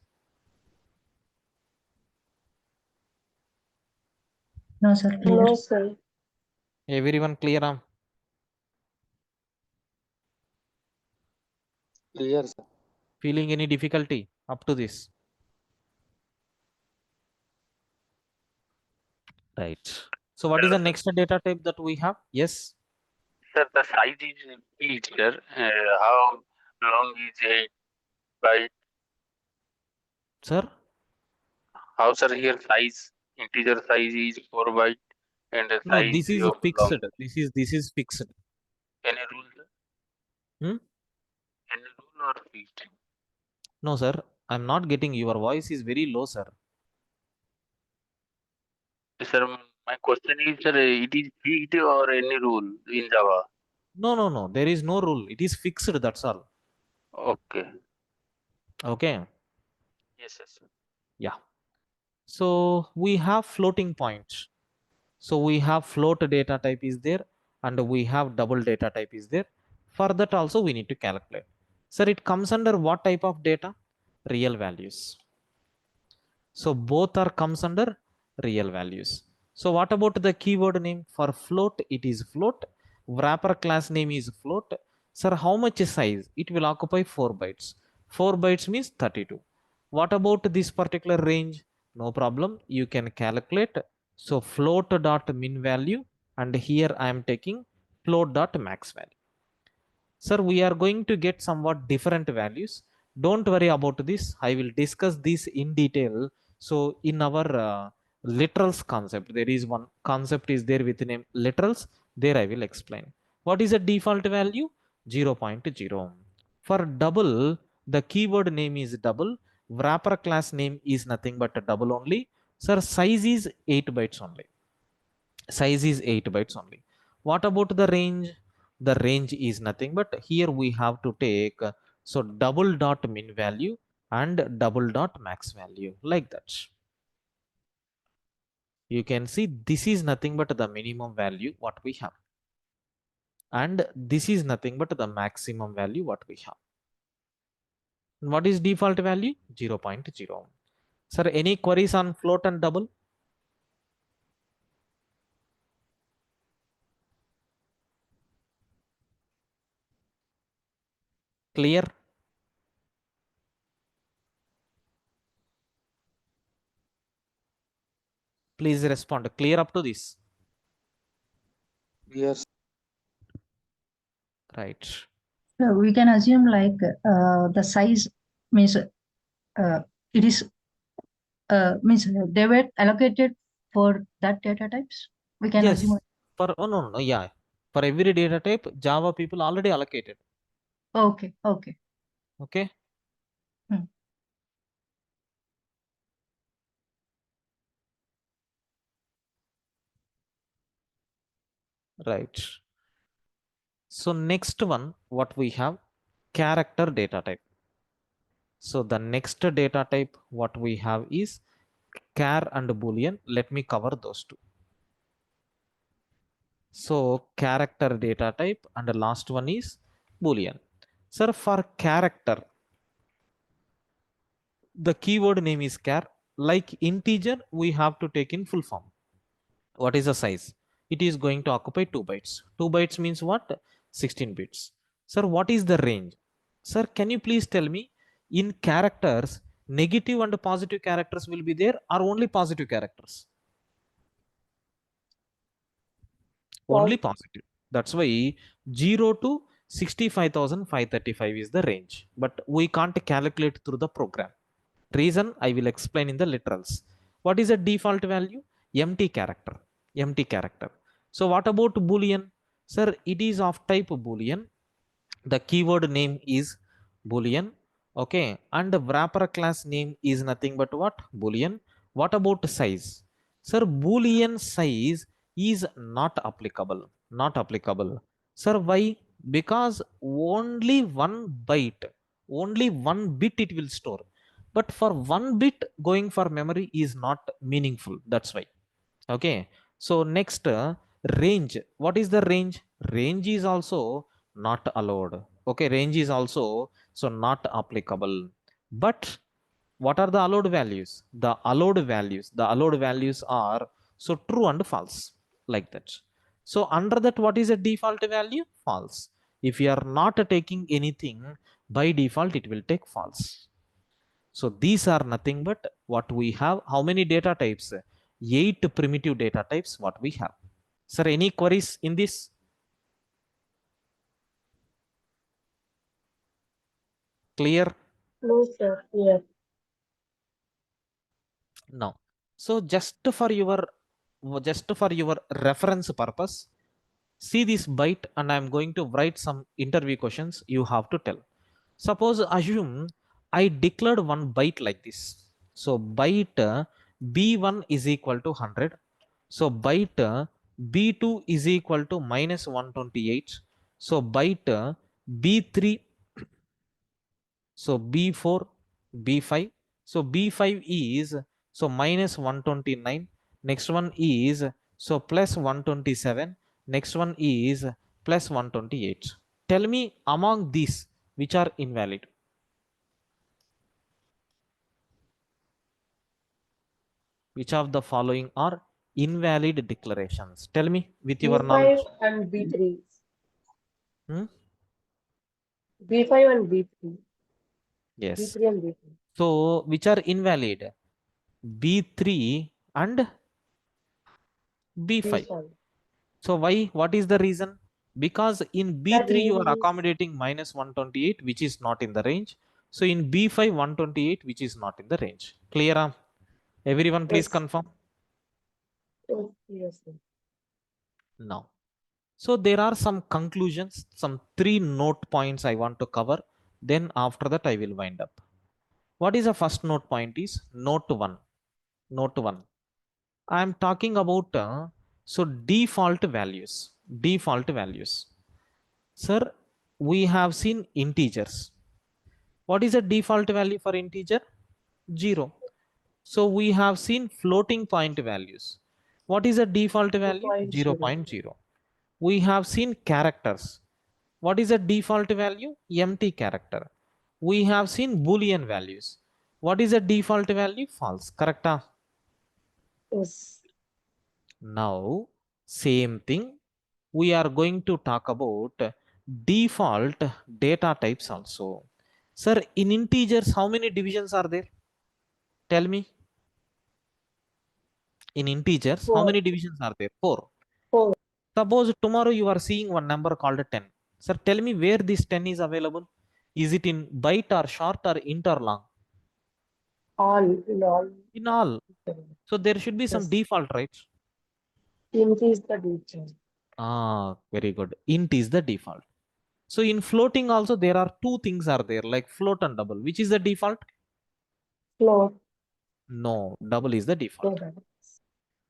No, sir. Clear. No, sir. Everyone clear? Clear, sir. Feeling any difficulty up to this? Right. So what is the next data type that we have? Yes. Sir, the size is big, sir. How long is a byte? Sir? How, sir, here size, integer size is 4 byte and the No, size this is of fixed. long. This is fixed. Any rule, sir? Hmm? Any rule or fixed? No, sir. I'm not getting your voice is very low, sir. Sir, my question is, sir, it is fixed or any rule in Java? No. There is no rule. It is fixed. That's all. Okay. Okay. Yes, yes, sir. Yeah. So we have floating points. So we have float data type is there and we have double data type is there. For that also we need to calculate. Sir, it comes under what type of data? Real values. So both are comes under real values. So what about the keyword name? For float, it is float. Wrapper class name is float. Sir, how much size? It will occupy 4 bytes. 4 bytes means 32. What about this particular range? No problem. You can calculate. So float dot min value and here I am taking float dot max value. Sir, we are going to get somewhat different values. Don't worry about this. I will discuss this in detail. So in our literals concept, there is one concept is there with the name literals. There I will explain. What is the default value? 0.0. For double, the keyword name is double. Wrapper class name is nothing but a double only. Sir, size is 8 bytes only. Size is 8 bytes only. What about the range? The range is nothing but here we have to take so double dot min value and double dot max value like that. You can see this is nothing but the minimum value what we have and this is nothing but the maximum value what we have. What is default value? 0.0. Sir, any queries on float and double? Clear? Please respond. Clear up to this? Yes. Right. So we can assume like the size means it is means they were allocated for that data types. We can Yes. assume. For no, yeah. For every data type, Java people already allocated. Okay. Okay. Hmm. Right. So next one, what we have, character data type. So the next data type what we have is char and boolean. Let me cover those two. So character data type and the last one is boolean. Sir, for character, the keyword name is char. Like integer, we have to take in full form. What is the size? It is going to occupy 2 bytes. 2 bytes means what? 16 bits. Sir, what is the range? Sir, can you please tell me, in characters, negative and positive characters will be there or only positive characters? Only positive. That's why 0 to 65,535 is the range. But we can't calculate through the program. Reason I will explain in the literals. What is a default value? Empty character. Empty character. So what about boolean? Sir, it is of type boolean. The keyword name is boolean. Okay, and the wrapper class name is nothing but what? Boolean. What about size? Sir, boolean size is not applicable. Not applicable. Sir, why? Because only one byte, only one bit it will store. But for one bit going for memory is not meaningful. That's why. Okay. So next, range. What is the range? Range is also not allowed. Okay, range is also so not applicable. But what are the allowed values? The allowed values are so true and false, like that. So under that, what is a default value? False. If you are not taking anything, by default it will take false. So these are nothing but what we have. How many data types? 8 primitive data types what we have. Sir, any queries in this? Clear? No, sir. Yeah. No. So just for your reference purpose, see this byte and I'm going to write some interview questions you have to tell. Suppose assume I declared one byte like this. So byte B1 is equal to 100. So byte B2 is equal to minus 128. So byte B3, so B4, B5. So B5 is so minus 129. Next one is so plus 127. Next one is plus 128. Tell me among these which are invalid. Which of the following are invalid declarations? Tell me with your knowledge. B5 and B3. Hmm? B5 and B3. Yes. B3 and B3. So which are invalid? B3 and B5. B5. So why? What is the reason? Because in The B3 you range are is accommodating minus 128, which is not in the range. So in B5 128, which is not in the range. Clear? Everyone please yes. confirm. Oh, yes, sir. Now. So there are some conclusions, some 3 note points I want to cover. Then after that I will wind up. What is the first note point is note 1. Note 1. I am talking about so default values. Default values. Sir, we have seen integers. What is the default value for integer? 0. So we have seen floating point values. What is the default value? 2.0. 0.0. We have seen characters. What is the default value? Empty character. We have seen Boolean values. What is the default value? False. Correct? Yes. Now, same thing. We are going to talk about default data types also. Sir, in integers, how many divisions are there? Tell me. In integers, how 4. many divisions are there? 4. 4. Suppose tomorrow you are seeing one number called 10. Sir, tell me where this 10 is available. Is it in byte or short or int or long? All. In all. In all. So there should be some Yes. default, right? Int is the default. Ah, very good. Int is the default. So in floating also there are 2 things are there, like float and double. Which is the default? Float. No, double is the default. No.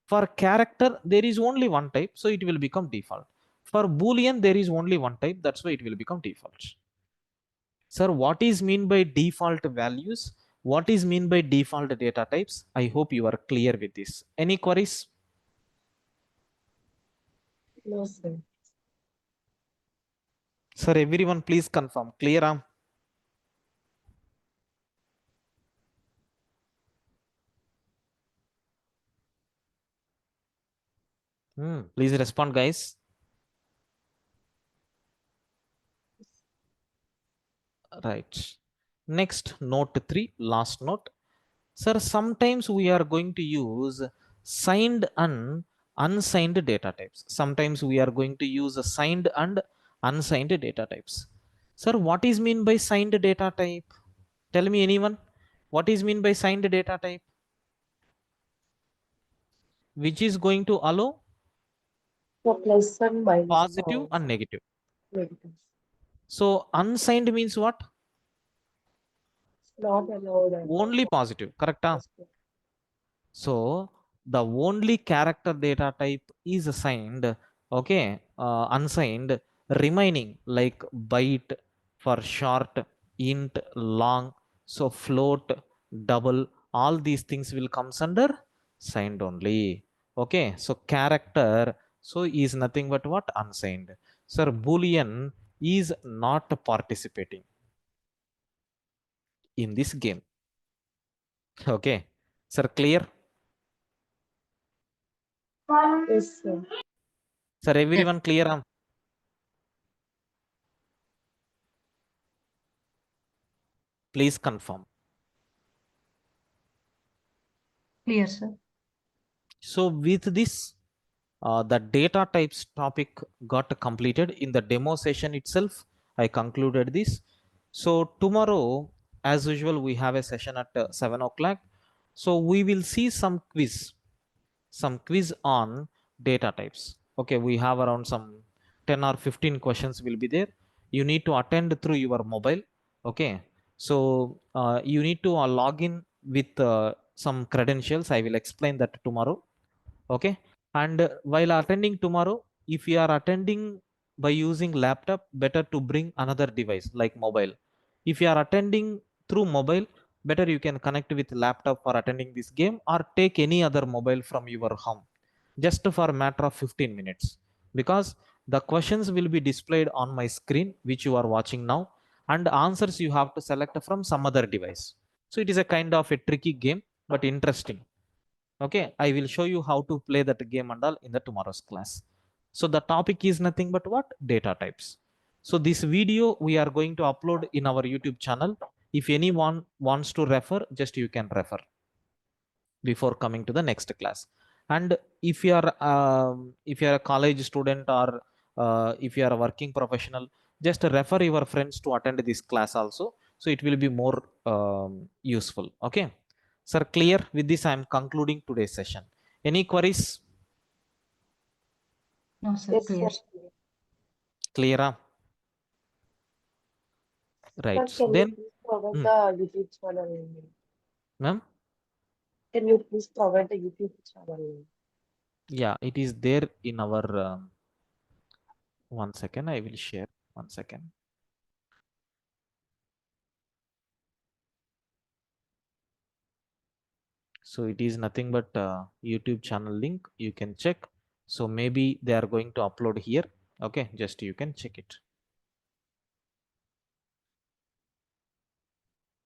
For character, there is only one type, so it will become default. For Boolean, there is only one type. That's why it will become default. Sir, what is mean by default values? What is mean by default data types? I hope you are clear with this. Any queries? No, sir. Sir, everyone please confirm. Clear? Please respond, guys. Right. Next, note 3, last note. Sir, sometimes we are going to use signed and unsigned data types. Sometimes we are going to use a signed and unsigned data types. Sir, what is mean by signed data type? Tell me anyone. What is mean by signed data type? Which is going to allow So plus and minus positive and negative. negative. So unsigned means what? Not allowed. Only positive, correct? Yes, sir. So the only character data type is assigned, okay, unsigned, remaining like byte for short, int, long, so float, double, all these things will comes under signed only. Okay, so character, so is nothing but what? Unsigned. Sir, Boolean is not participating in this game. Okay, sir, clear? Yes, sir. Sir, everyone clear? Please confirm. Clear, sir. So with this, the data types topic got completed in the demo session itself. I concluded this. So tomorrow, as usual, we have a session at 7 o'clock. So we will see some quiz on data types. Okay, we have around some 10 or 15 questions will be there. You need to attend through your mobile. Okay, so you need to log in with some credentials. I will explain that tomorrow. Okay, and while attending tomorrow, if you are attending by using laptop, better to bring another device like mobile. If you are attending through mobile, better you can connect with laptop for attending this game, or take any other mobile from your home just for a matter of 15 minutes, because the questions will be displayed on my screen which you are watching now, and answers you have to select from some other device. So it is a kind of a tricky game but interesting. Okay, I will show you how to play that game and all in the tomorrow's class. So the topic is nothing but what? Data types. So this video we are going to upload in our YouTube channel. If anyone wants to refer, just you can refer before coming to the next class. And if you are a college student, or if you are a working professional, just refer your friends to attend this class also, so it will be more useful. Okay, sir, clear? With this I am concluding today's session. Any queries? No, sir. Yes, Clear. sir. Clear? Sir, Right, can you then please provide the YouTube channel name? ma'am, Can you please provide the YouTube channel name? yeah, it is there in our one second, I will share. One second. So it is nothing but YouTube channel link, you can check. So maybe they are going to upload here. Okay, just you can check it.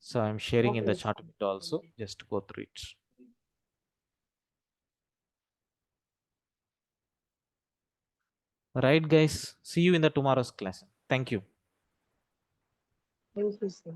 So I'm sharing in the Okay, chat sir. window also, just go through it. Right, guys, see you in the tomorrow's class. Thank you. Thank you, sir.